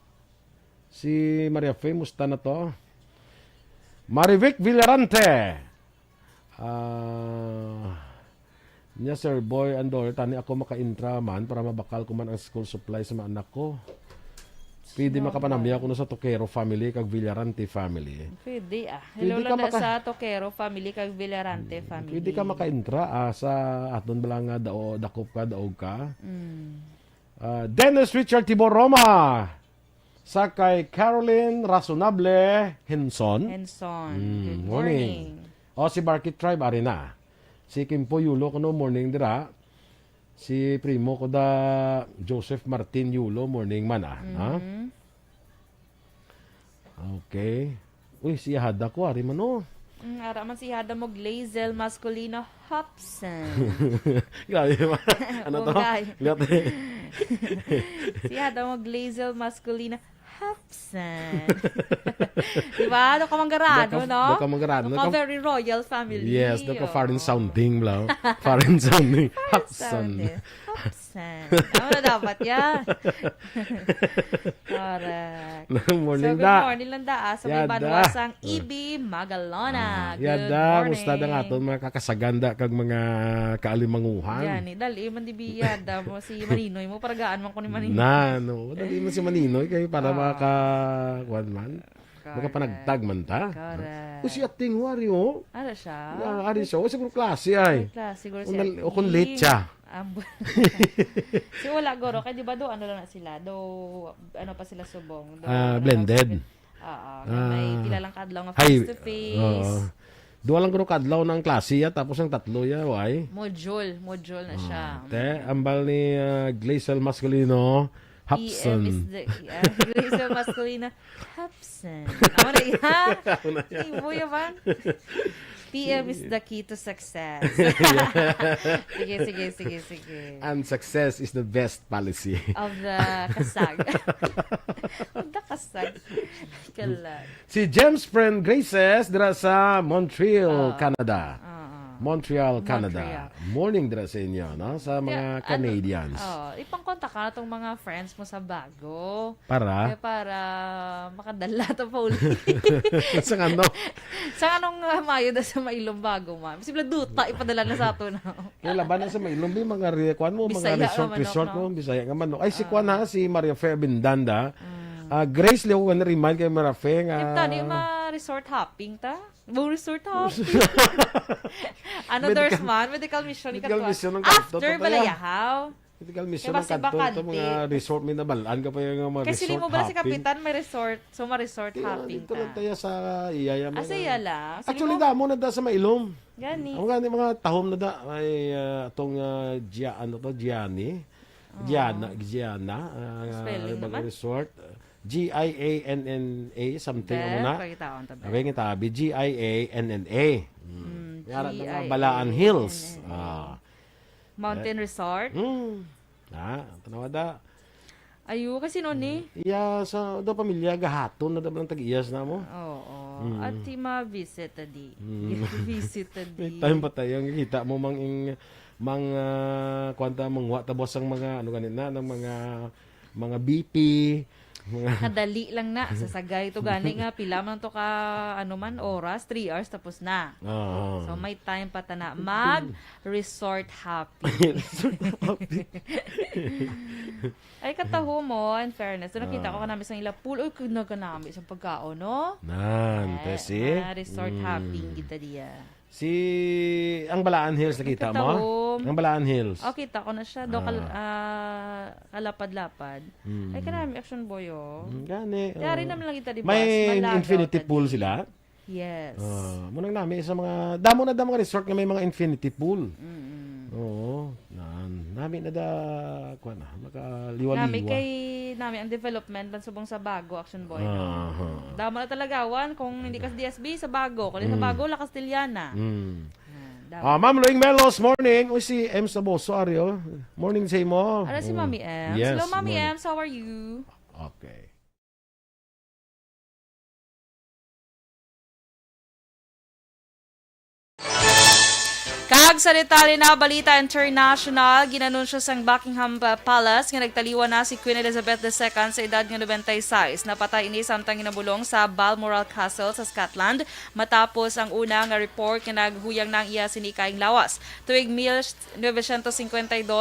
A: Si Maria Fe, musta na to? Marivic Villarante. Nya Sir Boy Andor, tani ako maka-intra man para mabakal ko man ang school supply sa mga anak ko. Pwede makapanamya ko sa Tokero family kag Villarante family.
B: Pwede Hello lang sa Tokero family kag Villarante family.
A: Pwede ka maka-intra sa aton bala nga dakop ka, daog ka. Dennis Richard Tibor Roma. Sa kay Caroline Razonable Henson.
B: Good morning.
A: O si Barkit Tribe arena. Si Kimpo Yulo kuno morning dira. Si primo ko da Joseph Martin Yulo morning man Okay. Uy, si Hada ko ari man
B: Ara man si Hada mo Glazel Masculino Hobson.
A: Grabe man. Ano to?
B: Siya daw Glazel Masculina Hapsan. Diba? Doon ka manggarano, no?
A: Doon ka manggarano.
B: Doon ka very royal family.
A: Yes, doon ka foreign sounding, bro. Foreign sounding. Hapsan.
B: Hapsan. Ano na dapat yan? Correct.
A: Morning
B: so, good
A: da.
B: morning lang da. Sa may
A: Yada.
B: banwasang Ibi Magalona. Good
A: Yada,
B: morning.
A: musta da nga to mga kakasaganda kag mga kaalimanguhan.
B: Yan, dali man di biyada mo si Maninoy mo. Paragaan man ko ni Maninoy.
A: No. Dali mo si Maninoy kayo para maka-kuan man. Makapanagtag man ta.
B: Correct.
A: O si Ating Wario.
B: Ano siya?
A: Ari siya. O siguro klase ay.
B: Siguro
A: O kung late siya.
B: Si wala goro kay di ba do ano lang na sila do ano pa sila subong do,
A: Blended.
B: may pila lang kadlaw nga face to face.
A: Duwa lang guro kadlaw ng klase ya tapos ang tatlo ya why?
B: Module na siya.
A: Te ambal ni Glazel Masculino Hapson.
B: Glazel Masculina Hapson. Amo na yan. Ibuya ba? PM is the key to success. Sige.
A: And success is the best policy.
B: Of the kasag. Of the kasag. Kalag.
A: Si James Friend Graces dira sa Montreal, Canada. Montreal, Canada. Morning dira sa inyo, no? Sa mga Canadians.
B: Ipangkontak ka na itong mga friends mo sa bago.
A: Para?
B: Para makadala ito pa uli.
A: Sa ano?
B: Sa anong mayo na sa mailong bago, ma'am? Simple duta, ipadala na sa ato na.
A: Yung laban na sa mailong, mga kuan mo, mga
B: Bisaya
A: resort mo, Bisaya nga man. Ay, si kuan ha, si Maria Fe Bindanda. Grace Leo, when remind kay Maria Fe nga...
B: Kita, di resort hopping ta? Buong resort hopping. Medical mission. After balayahaw.
A: Medical mission ng kanto. Ito mga resort, may nabalaan ka pa yung mga
B: kasi
A: resort
B: mo ba si
A: hopping.
B: Kapitan may resort, so ma-resort hopping
A: Dito lang tayo sa Iyaya.
B: Saya lang.
A: Actually, damo na da sa Mailom.
B: Gani.
A: Ang gani mga tahom na da. Ay, itong Gianni. Gianna.
B: Spelling naman.
A: Resort. Gianna something muna. Awing tabi Gianna. Yara ng mga Balaan Hills.
B: Mountain Resort.
A: Tanawa da.
B: Ayo kasi noon eh.
A: Iya sa pamilya gahaton na daw tag-iyas na mo.
B: Oo. At ma-visit tadi. Visit tadi.
A: Time pa tayo kita mo mga kwanta mangwa tabos ang mga ano ganina ng mga BP.
B: Kadali lang na. Sasagay ito gani nga. Pila man to ka oras. 3 hours tapos na. So may time pa ta na mag-resort happy. Ay kataho mo, in fairness. Doon nakita ko namin sa ila pool. Uy, naganami sa pagkaon, no?
A: Tesi.
B: Resort happy kita diya.
A: Si ang Balaan Hills nakita mo? Ang Balaan Hills.
B: Kita ko na siya. Doon kalapad-lapad. Ay kanami action boy
A: Gani.
B: Yari naman lang kita di
A: may infinity pool sila?
B: Yes.
A: Munang namin sa mga damo na mga resort nga may mga infinity pool. Oo. Nami na da kuan na makaliwa-liwa.
B: Nami ang development lang subong sa bago action boy. Damo na talagawan kung hindi ka sa DSB sa bago, kung sa bago la Castellana. Ma'am Loing Melos, morning. Uy, si M. Saboso, Ario. Morning sa mo. Ano si Mami M?
A: Yes,
B: hello, Mami
A: morning.
B: M. How are you?
A: Okay.
B: Kag sa detalye na balita international, ginanunsyo sang Buckingham Palace nga nagtaliwa na si Queen Elizabeth II sa edad nga 96. Napatay ini samtang ginabulong sa Balmoral Castle sa Scotland matapos ang una nga report nga naghuyang nang iya sinikaing lawas. Tuig 1952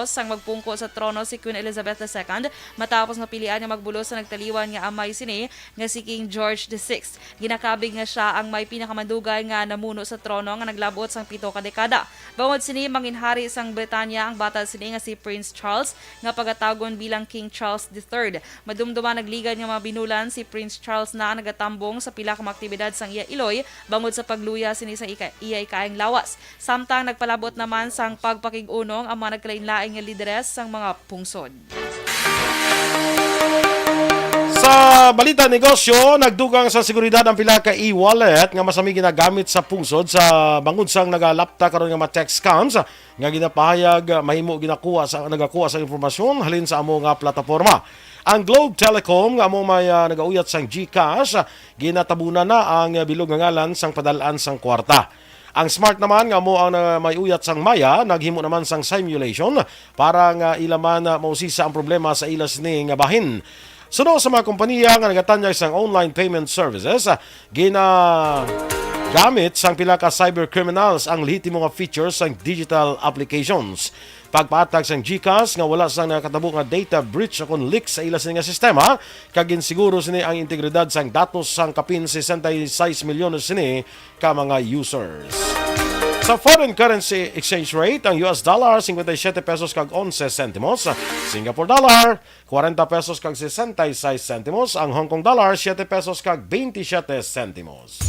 B: sang magpungko sa trono si Queen Elizabeth II matapos mapilian nga magbulos sa nagtaliwan nga amay sini nga si King George VI. Ginakabig nga siya ang may pinakamadugay nga namuno sa trono nga naglabot sang 7 ka dekada. Bangod sini manginhari sang Britanya ang bata sini nga si Prince Charles nga pagatawgon bilang King Charles III. Madumduma nagligad nga mabinulan si Prince Charles na nagatambong sa pila ka mga aktibidad sang iya iloy bangod sa pagluya sini sa iya ikaing lawas. Samtang nagpalabot naman sang pagpakig-unong ang mga nagkalain-laing nga lideres sang mga pungsod.
A: Sa balita negosyo, nagdugang sa seguridad ang pila ka e-wallet nga masami ginagamit sa pungsod sa bangod sang nagalapta karon nga ma-text scams nga ginapahayag mahimo nagakuha sa impormasyon halin sa amo nga plataporma. Ang Globe Telecom nga amo may nagauyat sang GCash ginatabunan na ang bilog nga ngalan sang padalaan sang kwarta. Ang Smart naman nga mo ang may uyat sang Maya naghimo naman sang simulation para nga ilaman mausisa ang problema sa ilas ni nga bahin. Suno sa mga kompanya nga nagatanyag sang online payment services, ginagamit sang pila ka cyber criminals ang lehitimo nga features sang digital applications. Pagpatag sang GCash nga wala sang nakatabo nga data breach o leak sa ila nga sistema, kag ginsiguro sini ang integridad sang datos sang kapin 66 milyon sini ka mga users. Sa foreign currency exchange rate, ang US dollar 57 pesos kag 11 centimos, Singapore dollar 40 pesos kag 66 centimos, ang Hong Kong dollar 7 pesos kag 27 centimos.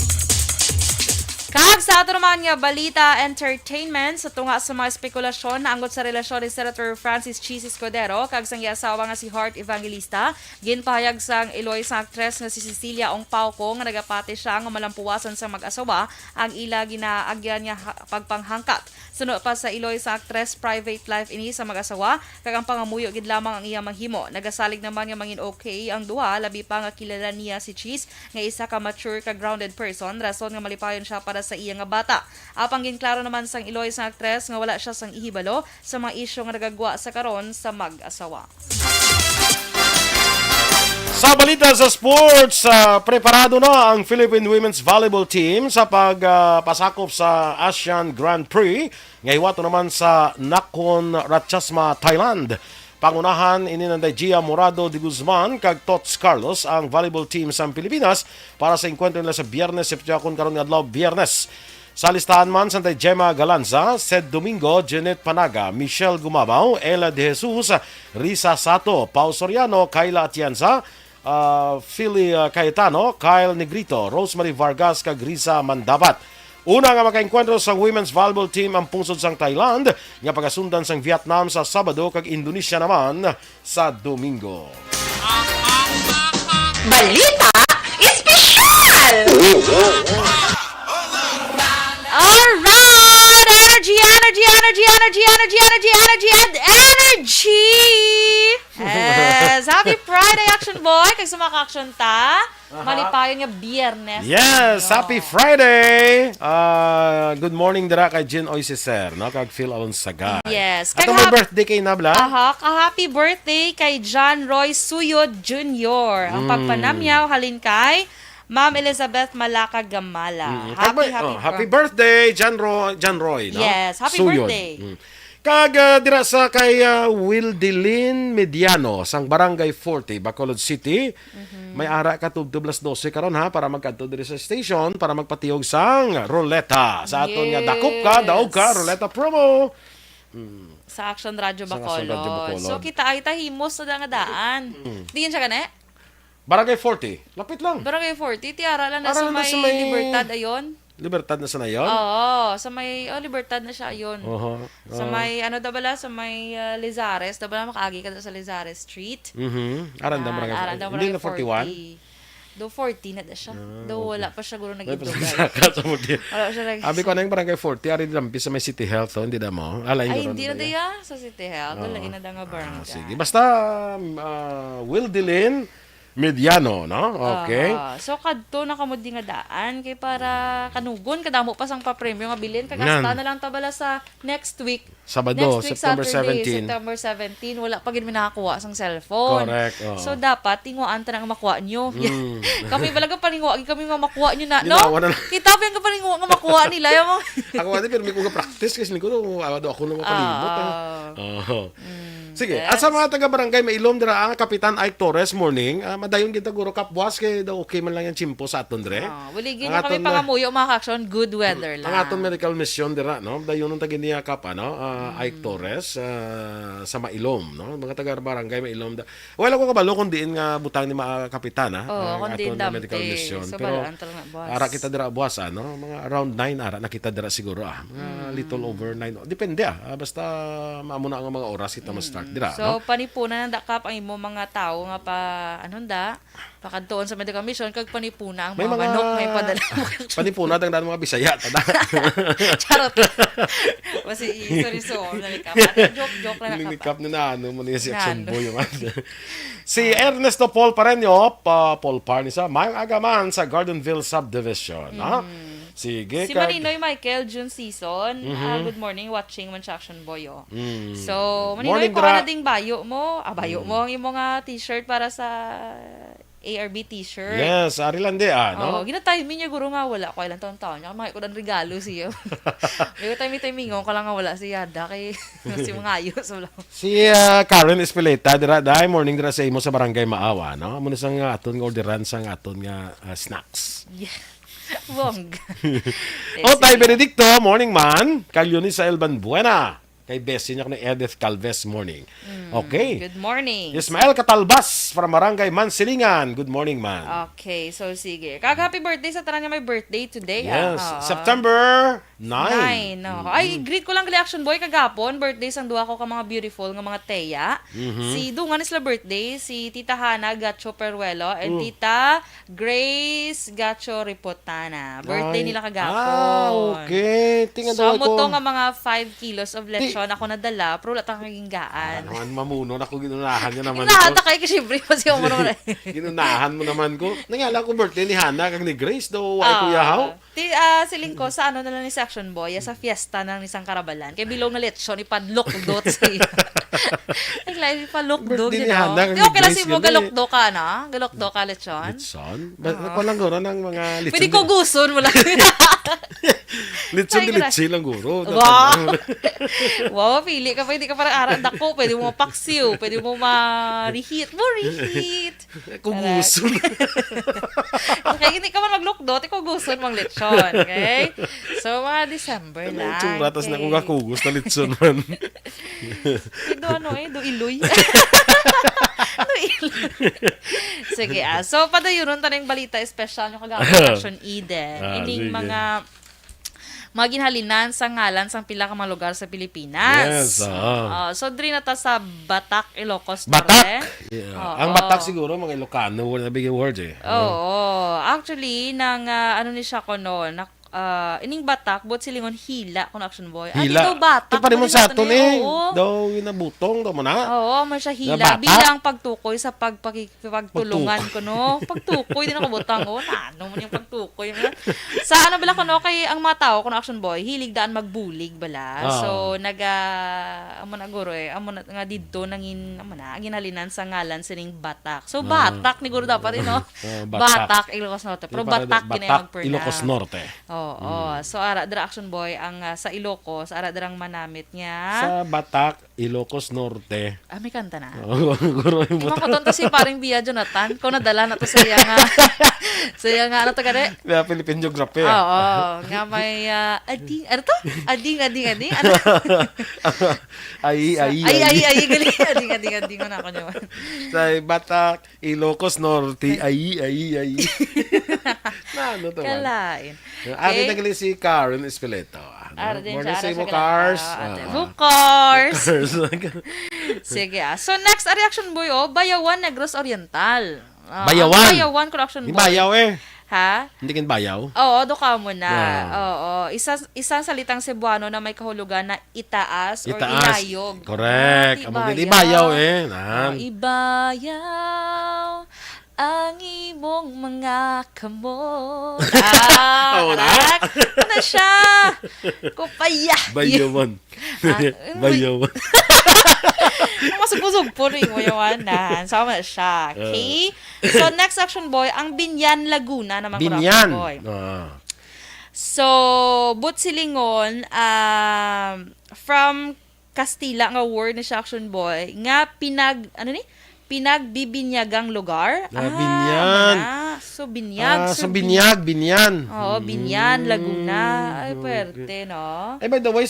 B: Kag sa ato naman nga balita entertainment sa tunga sa mga spekulasyon na anggot sa relasyon ni Senator Francis Cheese Escudero kag sang asawa nga si Heart Evangelista, ginpahayag sang Iloy sang aktres nga si Cecilia Ong Pauco nga nagapati siya nga malampuwasan sa mag-asawa ang ila ginaagyan niya pagpanghangkat. Suno pa sa Iloy sa aktres private life ini sa mag-asawa kag ang pangamuyo gid lamang ang iya mahimo. Nagasalig naman nga mangin okay ang duha labi pa nga kilala niya si Cheese nga isa ka mature ka grounded person rason nga malipayon siya para sa iya nga bata. Apang ginklaro naman sang Iloy sang aktres nga wala siya sang ihibalo sa mga isyu nga nagagwa sa karon sa mag-asawa.
A: Sa balita sa sports, preparado na ang Philippine Women's Volleyball Team sa pagpasakop sa Asian Grand Prix. Ngayon naman sa Nakhon Ratchasima, Thailand. Pangunahan ini ng Gia Morado de Guzman kag Tots Carlos ang volleyball team sa Pilipinas para sa enkwentro nila sa Biyernes, September karon nga adlaw Biyernes. Sa listahan man sa Gemma Galanza, Sed Domingo, Janet Panaga, Michelle Gumabaw, Ella De Jesus, Risa Sato, Pau Soriano, Kayla Atienza, Philly Cayetano, Kyle Negrito, Rosemary Vargas kag Risa Mandabat. Una nga makaengkwentro sa women's volleyball team ang pungsod sang Thailand nga pagasundan sang Vietnam sa Sabado kag Indonesia naman sa Domingo.
R: Balita Espesyal!
B: Alright! Energy, energy, energy, energy, energy, energy, energy, and energy! Yes! Happy Friday, Action Boy! Kag sumaka-action ta, malipayon nga Biyernes.
A: Yes! Happy Friday! Good morning dira kay Jen Oisiser, no? Kag Phil Alonsagay.
B: Yes.
A: At may birthday kay Nabla?
B: Happy birthday kay John Roy Suyod Jr. Ang pagpanamyaw halin kay Ma'am Elizabeth Malaka Gamala.
A: Happy birthday, John Roy. No?
B: Yes, happy
A: Suyod.
B: birthday.
A: Kag dira sa kay Wildelin Mediano sang Barangay 40, Bacolod City. May ara ka tublas 12 karon ha para magkadto diri sa station para magpatiyog sang ruleta. Sa aton nga daog ka ruleta promo.
B: Sa Action Radio
A: Sa Action Radio
B: Bacolod.
A: Bacolod.
B: So kita ay tahimos sa daan. Diyan siya gani?
A: Barangay 40. Lapit lang.
B: Barangay 40, tiara lang na
A: Ara
B: sa
A: lang na
B: may
A: sa may-
B: Libertad ayon.
A: Libertad na sa na yon?
B: Oo, sa may Libertad na siya ayon. Sa
A: Ah.
B: may sa may Lizares, dabala makaagi ka sa Lizares Street.
A: Aranda Barangay 40.
B: Aranda
A: Hindi na
B: Barangay
A: 41.
B: Do 40 na da siya. Do wala pa siya guro nag-idugay. Wala siya nag-
A: Abi ko na yung Barangay 40, ari lampi sa may City Health, hindi na mo. Alay
B: Ay, hindi na daya sa City Health. Wala ina da nga barangay.
A: Sige, basta Wildelin Mediano, no? Okay.
B: So kadto na kamod di nga daan kay para kanugon kadamo pa sang pa-premyo nga bilin kagasta
A: Yan.
B: na lang tabala sa next week.
A: Sabado,
B: next week,
A: September
B: Saturday,
A: 17.
B: September 17, wala pa gid mi nakakuha sang cellphone.
A: Correct, oo.
B: So dapat tinguan ta nang makuha nyo. Kami balaga paninguha kami nga makuha nyo na, no?
A: Ginawa na lang.
B: Kita pa yung paninguha nga makuha nila yung
A: Ako nga pero may kuga practice kasi ko ako na makalimot. Sige, at sa mga taga-barangay Mailom dira ang Kapitan Ike Torres morning, madayon kita guro kapbuas kay daw okay man lang yung chimpo sa aton dire.
B: Waligin
A: Ang
B: na kami
A: aton
B: pangamuyo mga action, good weather lang.
A: Ang aton medical mission dira, no? Dayon nung taga-niya kap ano, Ike Torres sa Mailom, no? Mga taga-barangay Mailom. Wala ko kabalo kun diin nga butang ni mga kapitan ha.
B: Kung diin
A: aton medical
B: dampi.
A: mission.
B: So,
A: Pero
B: balaan talaga, boss.
A: ara kita dira buwas no? Mga around 9 ara nakita dira siguro Mga little over 9. Depende basta maamo na ang mga oras kita ma-start. dira,
B: So,
A: no?
B: panipuna ng dakap ang imo mga tao nga pa, pakadtoon sa medical mission, kag panipuna ang
A: May
B: mga
A: mga
B: manok, may padala.
A: panipuna ang daan mga Bisaya tada.
B: Charot. Basi, sorry, joke lang
A: Linikap na mo niya si Action
B: Nano.
A: Boy. Si Ernesto Paul Pareño, Paul Parnisa, mayang agaman sa Gardenville Subdivision. Ha? Sige.
B: Si Maninoy Michael, June season.
A: Mhm.
B: Good morning, watching man siya Action Boy.
A: Mm.
B: So, Maninoy,
A: Morning,
B: ko
A: Dra.
B: na ding bayo mo. Bayo mo ang imo nga t-shirt para sa ARB t-shirt.
A: Yes, ari lang di, no?
B: Ginatime niya guro nga wala ko ilang taon niya. Makik ko ng regalo siya. May time ko lang nga wala si Yada kay si mga ayos wala.
A: Si Karen Espeleta, dahil morning dira sa imo sa Barangay Maawa, no? Muna sang aton nga orderan sang aton nga snacks.
B: Yeah. Wong.
A: Tay Benedicto, morning man. Kalyoni sa Elban Buena. Kay Bessie niya ni Edith Calves, morning. Okay.
B: Good morning.
A: Ismael Catalbas from Barangay Mansilingan. Good morning, man.
B: Okay, so sige. Happy birthday sa tanan nga may birthday today.
A: Yes,
B: Oo.
A: September 9.
B: 9. Ay, greet ko lang gali Action Boy kagapon. Birthday sang duha ko ka mga beautiful nga mga teya. Si Dungan is la birthday, si Tita Hana Gacho Peruelo and Tita Grace Gacho Ripotana. Birthday
A: Ay.
B: nila kagapon.
A: Okay. Tingnan
B: So,
A: daw
B: mo to
A: ko.
B: nga mga 5 kilos of lechon ako nadala, pero wala tang gaan.
A: Naman mamuno na ko ginunahan niya naman
B: Nahata
A: ko.
B: kay kasi siyempre kasi mo naman.
A: Ginunahan mo naman ko. Nangala ko birthday ni Hana kag ni Grace daw ay kuya haw.
B: Siling ko sa ano na lang ni Section Boy, sa fiesta ng isang karabalan. Kay bilog na lechon, ipadlok-dot siya. Naglay, ipadlok-dot,
A: Birthday
B: you
A: ni
B: know.
A: Hana, kag ni
B: Okay lang
A: Grace,
B: si mo,
A: gali.
B: galokdo ka na? Galokdo ka lechon?
A: Son? Walang guro ng mga litson.
B: Pwede ko guson mo lang.
A: Litson
B: Ay,
A: di litsi lang guro.
B: Wow! Wow, pili ka. Pwede ka parang arat ako. Pwede mo mapaksiw. Pwede mo ma-reheat. Reheat.
A: Kuguson.
B: Okay, hindi ka man maglukdot. Ikaw gusto mong lechon. Okay? So, mga December lang.
A: Tsura, tas na kung kakugos na litson man.
B: Do iloy. Do iloy. Sige, so padayuron taning balita special yung kagawang Action Eden. Ining
A: sige.
B: mga ginhalinan sa ngalan sang pila ka mga lugar sa Pilipinas.
A: Yes,
B: so diri na ta sa Batak, Ilocos Norte.
A: Batak? Yeah.
B: Oo.
A: Ang Batak siguro, mga Ilocano, wala big word eh.
B: Oo. Actually, nang ano ni siya ko noon, ining Batak, bot silingon hila kung Action Boy.
A: Hila.
B: Daw Batak.
A: Ito pa rin mo sa aton eh.
B: Oo.
A: Daw inabutong, daw mo na.
B: Oo, man siya hila.
A: Batak?
B: Bilang pagtukoy sa pagtulungan ko, no? Pagtukoy, din ako butang, ano mo yung pagtukoy. Sa ano bala ko, no? Kay ang mga tao, kung Action Boy, hilig daan magbulig bala. So, amo na guro amo na nga didto nangin, ginhalinan sa ngalan sining Batak. So, Batak, ni guro dapat, no? Batak, Ilocos Norte. Pero Batak, ginayang
A: Batak, Ilocos Norte.
B: Oo. So, ara dira Action Boy, ang sa Ilocos, ara dirang manamit niya.
A: Sa Batak, Ilocos Norte.
B: May kanta na.
A: Guro yung
B: Mga katonto si paring Bia Jonathan, kung nadala na to sa iya nga, ano to kare?
A: Philippine Geography.
B: Oo, nga may, ading, ano to? Ading, ano?
A: Ay,
B: gali, ading, ko na ako naman.
A: Sa Batak, Ilocos Norte, ay. Na, ano to man?
B: Kalain.
A: Ari na gali si Karen Espeleta.
B: Din
A: Morning
B: siya,
A: sa imo,
B: siya
A: Cars.
B: Cars. Sige, so next, a reaction boy, Bayawan, Negros Oriental.
A: Bayawan?
B: Bayawan, Correction Boy.
A: Di bayaw eh.
B: Ha?
A: Hindi kin bayaw?
B: Oo, doka mo na. Oo. Isang salitang Cebuano na may kahulugan na itaas or ilayog.
A: Correct. Amo gid ibayaw eh.
B: Ibayaw ang imong mga kamot. Correct. Ano siya? Kupaya.
A: Bayawan. Bayawan.
B: Masugpusog po rin mo yung sama siya. Okay? So, next Action Boy, ang Binyan, Laguna naman ko Action Boy. So, Butsilingon, from Castilla nga word na siya Action Boy, nga pinagbibinyagang lugar.
A: Binyan.
B: So, binyag.
A: So, binyan.
B: Oo, Binyan, Laguna. Ay, pwerte, no?
A: By the way,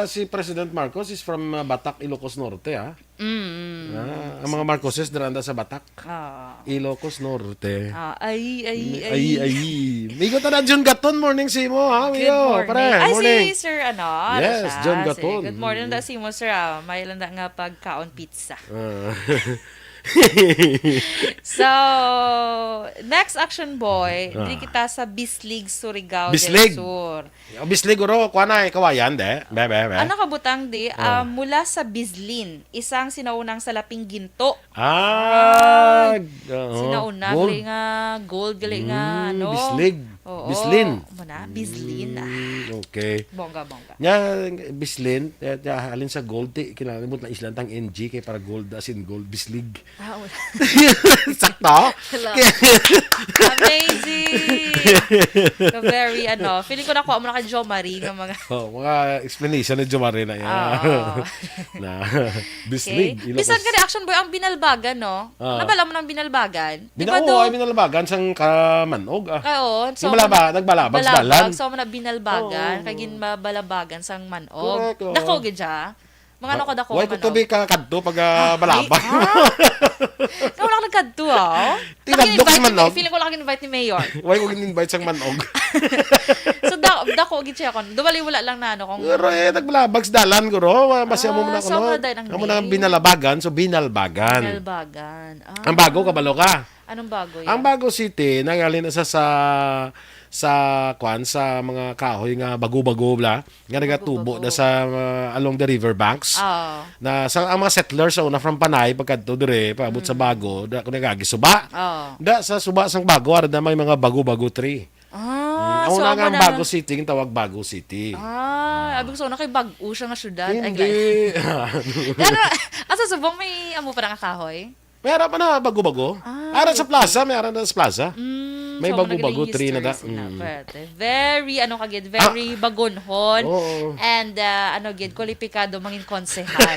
A: si President Marcos is from Batak, Ilocos Norte, ha? Ang mga Marcoses daranda sa Batak. Ilocos Norte. Ay. Migo ta na John Gaton, morning si mo, ha?
B: Good
A: Migo,
B: morning.
A: pare,
B: Ay,
A: morning.
B: si Sir,
A: Yes,
B: siya.
A: John
B: Sige,
A: Gaton.
B: good morning na si mo, Sir. May landa nga pagkaon pizza. So, next action boy, di kita sa Bislig, Surigao
A: Bislig.
B: del Sur.
A: Bislig uro, kuha na, kawayan, de. Be.
B: Ano kabutang di? Mula sa Bislin, isang sinaunang salaping ginto. Sinauna,
A: gold.
B: gali nga, gold, gali nga, ano?
A: Bislig.
B: Oo.
A: Bislin.
B: Muna, Bislin.
A: Okay.
B: Bongga.
A: Nya Bislin, halin sa gold, kinalimot na islang tang NG kay para gold as in gold, Bislig. Sakto?
B: Amazing! Very, feeling ko nakuha mo na kay Jo Marie ng mga...
A: mga explanation ni Jomari na yan. Na, Bislig.
B: Okay. Bisan ka reaction boy, ang binalbagan, no? Nabala mo ng binalbagan?
A: Ay binalbagan sang kamanog.
B: Oo. So,
A: nagbalabag sa dalan.
B: So, na binalbagan, kagin mabalabagan sang manog.
A: Correct, oo.
B: Dako, gidya. Mga ano ko dako
A: Why ko tubi ka kadto pag balabag?
B: Ikaw lang nagkadto,
A: Tinagdok si manog.
B: Feeling ko lang invite ni Mayor.
A: Why ko in-invite sang manog?
B: So, dako, gidya kon. Dubali wala lang na, kung...
A: Pero nagbalabag sa dalan, guro. Masya mo muna
B: so,
A: Amo na binalabagan, so binalbagan.
B: Binalbagan.
A: Ang bago, kabalo ka.
B: Anong bago yan?
A: Ang Bago City, nangalin na sa mga kahoy nga bago-bago bla nga nagatubo na sa along the river banks. Na sa ang mga settlers sa una from Panay pagkadto dire paabot sa Bago da ko nagagisuba. Da sa suba sang Bago ara na may mga bago-bago tree. Ang
B: so
A: una nga ang Bago City, ang tawag Bago City.
B: Abig so na kay Bago siya nga syudad.
A: Hindi.
B: Pero asa subong may amo pa nga kahoy?
A: Mayroon pa na bago-bago. Ara sa plaza, mayroon na sa plaza. May
B: so,
A: bago-bago tree na da.
B: Very, very bagonhon. And, kwalipikado mangin konsehal.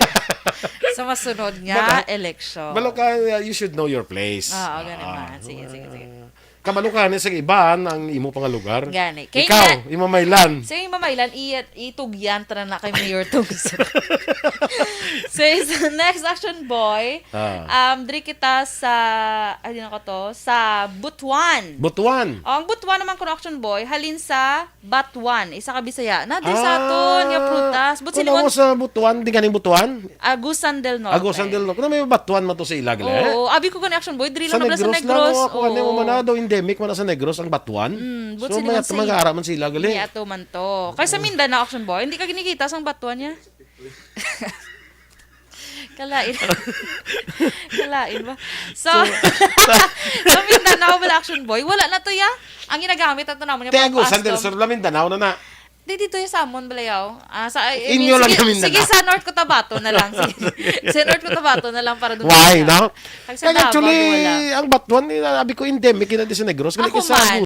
B: Sa masunod nga, election.
A: Balo ka, you should know your place.
B: Ganun man. Sige.
A: Kabalo ka sa iban ang imo pang lugar.
B: Gani.
A: Ikaw, imamaylan.
B: Sa imamaylan, itugyan tara na kay Mayor Tugso. So, next action boy, diri kita sa, sa Butuan.
A: Butuan.
B: Ang Butuan naman kung action boy, halin sa Batuan, isa ka Bisaya. Na, di sa aton, nga prutas.
A: Kung mo sa Butuan, di ganing Butuan?
B: Agusan del Norte.
A: Agusan del Norte. Kung may Batuan man to sa ilag,
B: Oo, abi ko gani action boy, diri lang na sa Negros.
A: Ako, ano mo na daw endemic man sa Negros ang Batuan. So, may mag-aara man sila, gali.
B: May ato man to. Kaya sa Mindanao action boy, hindi ka ginikita sang Batuan niya. Kalain ba? So, sa Mindanao wala action boy, wala na to ya. Ang ginagamit ato naman niya
A: Tego, Sandel Sur, Mindanao na.
B: Dito yung Samon Balayaw.
A: Inyo lang yung Mindanao.
B: Sige, sa North Cotabato na lang. Sa North Cotabato na lang para doon.
A: Why, no?
B: Kaya
A: actually, ang Batuan, sabi ko, endemic yun sa Negros. Ako man.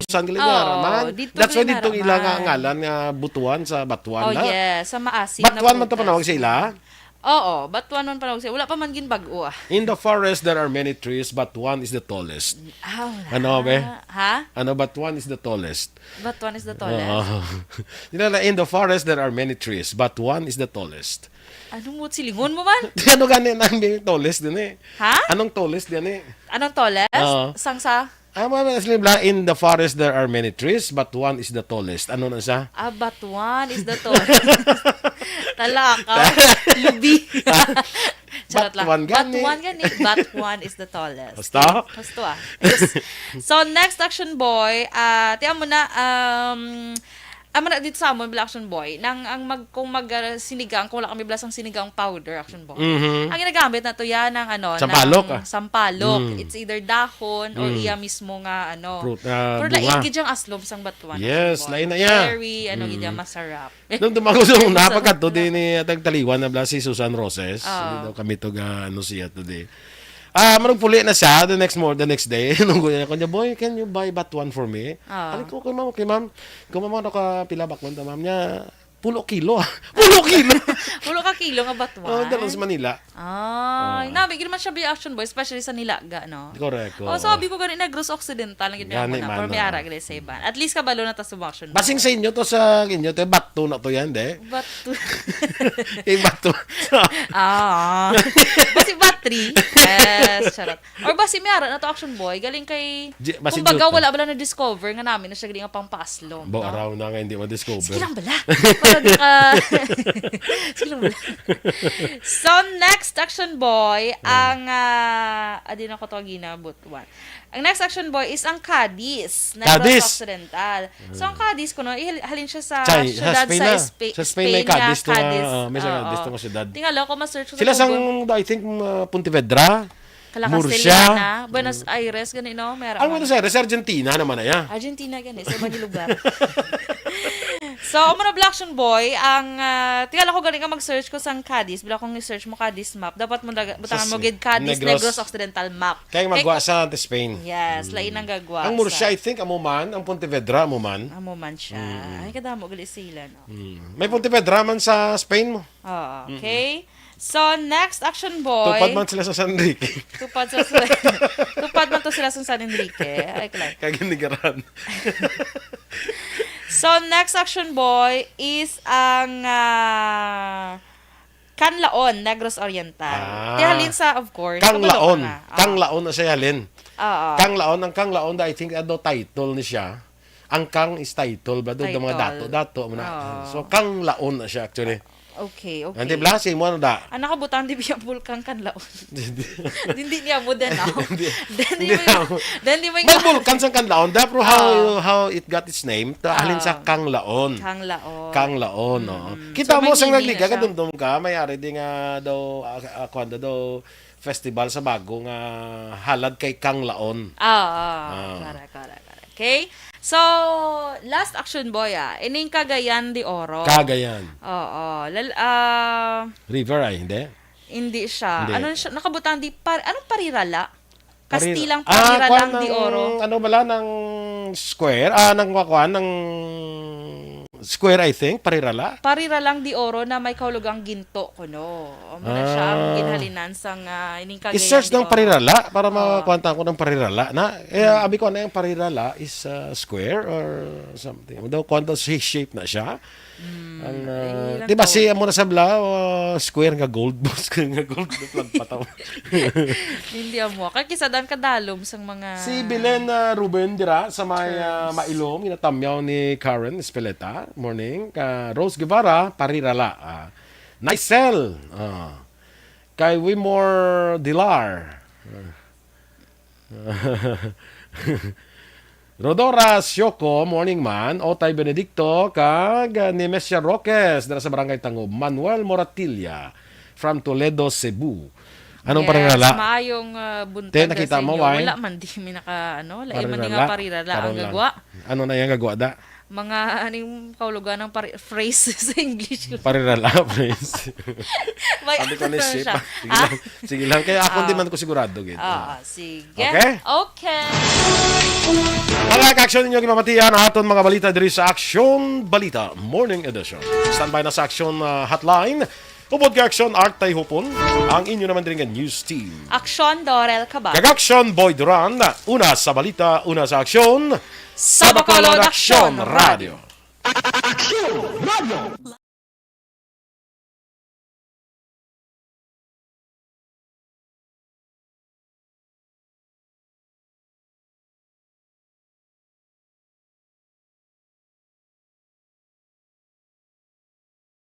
A: That's why dito ilang ngalan nga Butuan sa Batuan.
B: Oh, yes. Sa maasin.
A: Batuan man ito panawag sa ila?
B: Oo, Batuan man panawag sa ila. Wala pa man ginbago.
A: In the forest, there are many trees, but one is the tallest. Ano, be?
B: Ha?
A: Ano, but one is the tallest.
B: But one is the tallest?
A: In the forest, there are many trees, but one is the tallest.
B: Anong mo, silingon mo man?
A: Ano gani na tallest din eh?
B: Ha?
A: Anong tallest din eh?
B: Anong tallest? Sangsa?
A: In the forest, there are many trees, but one is the tallest. Ano na siya?
B: But one is the tallest. Talaka. Lubi.
A: But one gani.
B: But one is the tallest.
A: Basta?
B: Yes. So, next action boy, tiyan mo na, dito sa amon action boy kung sinigang kung wala kami blasang sinigang powder action boy. Ang ginagamit na to yan ng sampalok. It's either dahon or iya mismo nga fruit lain gid yang aslom sang Batuan.
A: Yes, lain na yan.
B: Very gid masarap.
A: Nung tumago sa una pagkadto din ni taliwan na si Susan Roses. Daw kami to siya today. Marong puli na siya the next day. Nunggu niya ko niya, boy, can you buy Batuan for me? Aling ko, kay ma'am. Kung ma'am, ano ka pila bakwan, ma'am niya, 10 kilo. 10 kilo?
B: 10 ka kilo nga Batuan?
A: Dalang sa Manila.
B: Nabigyan naman siya by action boy, especially sa Nilaga, no?
A: Correct.
B: Sabi ko ganun, Negros Occidental, lang ginawa mo na, for may ara, sa iban. At least kabalo na ta sa action boy.
A: Basing sa inyo to sa inyo, Batu na to yan, de?
B: Batu.
A: Batu.
B: Basi Batu. 3. Yes, charot. Or ba si Miara na to action boy, galing kay...
A: Basi
B: Kumbaga,
A: Jota.
B: wala bala na-discover nga namin na siya galing nga pang paslom.
A: Bo araw na nga hindi ma-discover.
B: Sige lang bala. Para di ka... Sige lang bala. So, next action boy, ang... adi na ko to ginabot. Ang next action boy is ang Cadiz.
A: Cadiz.
B: Negros Occidental. So, ang Cadiz ko, no, halin siya sa
A: Sa
B: syudad
A: Spain
B: sa
A: na.
B: Spain.
A: Sa Spain may Cadiz to
B: Cadiz.
A: may Cadiz to nga syudad.
B: Tingala ko, ma-search ko
A: Sila
B: sa Google.
A: sang I think Pontevedra,
B: Kala
A: Murcia.
B: Castellana, Buenos Aires, ganito, meron.
A: Ang Buenos Aires, Argentina naman na ya.
B: Argentina, ganito, sa ibang lugar. So, umano Black Action Boy, ang, tingala ko galing ka mag-search ko sang Cadiz, bila kong i-search mo Cadiz map, dapat mo butangan mo gid Cadiz, Negros Occidental map.
A: Kaya magwa sa Spain.
B: Yes, lain ang gagwa.
A: Ang Murcia, I think, amo man, ang Pontevedra, amo man.
B: Amo man siya. Ay, kadamo gali sila, no?
A: May Pontevedra man sa Spain mo.
B: Okay. So, next action boy.
A: Tupad man sila sa San Enrique.
B: Tupad man to sila sa San Enrique. Ay, kalay.
A: Kaginigaran.
B: So, next action boy is ang Canlaon, Negros Oriental. Tihalin sa, of course.
A: Canlaon. Canlaon na siya halin.
B: Oo.
A: Canlaon, ang Canlaon, I think, title ni siya. Ang Kang is title, ba? Doon mga dato. So, Canlaon na siya, actually.
B: Okay.
A: Hindi, blasi mo, ano da?
B: Ang nakabutan, di biya bulkang Canlaon. Hindi niya mo din, no? Hindi mo
A: may vulkan sa Canlaon, pero how it got its name, halin sa Canlaon. Canlaon, no? Kita mo, sang nagliga, kadumdum ka, mayari din nga daw, daw, festival sa bago nga halad kay Canlaon.
B: Correct. Okay? So, last action boy, ining Cagayan de Oro.
A: Cagayan.
B: Oo.
A: River ay, hindi?
B: Hindi siya.
A: Hindi.
B: Ano siya? Nakabutan anong parirala? Kastilang pariralang de Oro.
A: Ano bala, ng square? Ng square, I think, parirala?
B: Pariralang de Oro na may kahulugang ginto kuno. Muna siya ang ginhalinan sang ining Cagayan
A: I-search
B: de
A: ng
B: Oro.
A: parirala para makuha ko ng parirala na abi ko na yung parirala is square or something. Daw kwento shape na siya. Di ba si mo na sabla square nga gold boss nga gold lang pataw.
B: Hindi mo. Kaya kisadan kadalom sang mga
A: Si Belen Ruben dira sa may mailom inatamyaw ni Karen Espeleta. Morning. Rose Guevara parirala. Nicel. Kay Wimore Dilar. Rodora Sioko, morning man. Otay Benedicto, kag Nemesio Roques, dara sa Barangay Tangob. Manuel Moratilla, from Toledo, Cebu. Anong parirala?
B: Maayong buntag
A: nakita
B: sa
A: mo,
B: inyo.
A: why?
B: Wala man di mi naka, lain man di nga parirala ang gagwa.
A: Ano na yung gagwa da?
B: Mga aning kaulugan ng phrase sa English.
A: Parirala, please. Sabi ko na ship. Sige lang. Kaya ako di man ko sigurado.
B: Sige.
A: Okay. Mga ka-action ninyo, ginamatihan aton mga balita diri sa Action Balita Morning Edition. Standby na sa Action Hotline. Upod ka-action, Art Tayhopon. Ang inyo naman din nga news team.
B: Action Dorel Cabal.
A: Kag-action, Boy Duran. Una sa balita, una sa aksyon.
B: Sa Bacolod Action Radio.
A: Action Radio.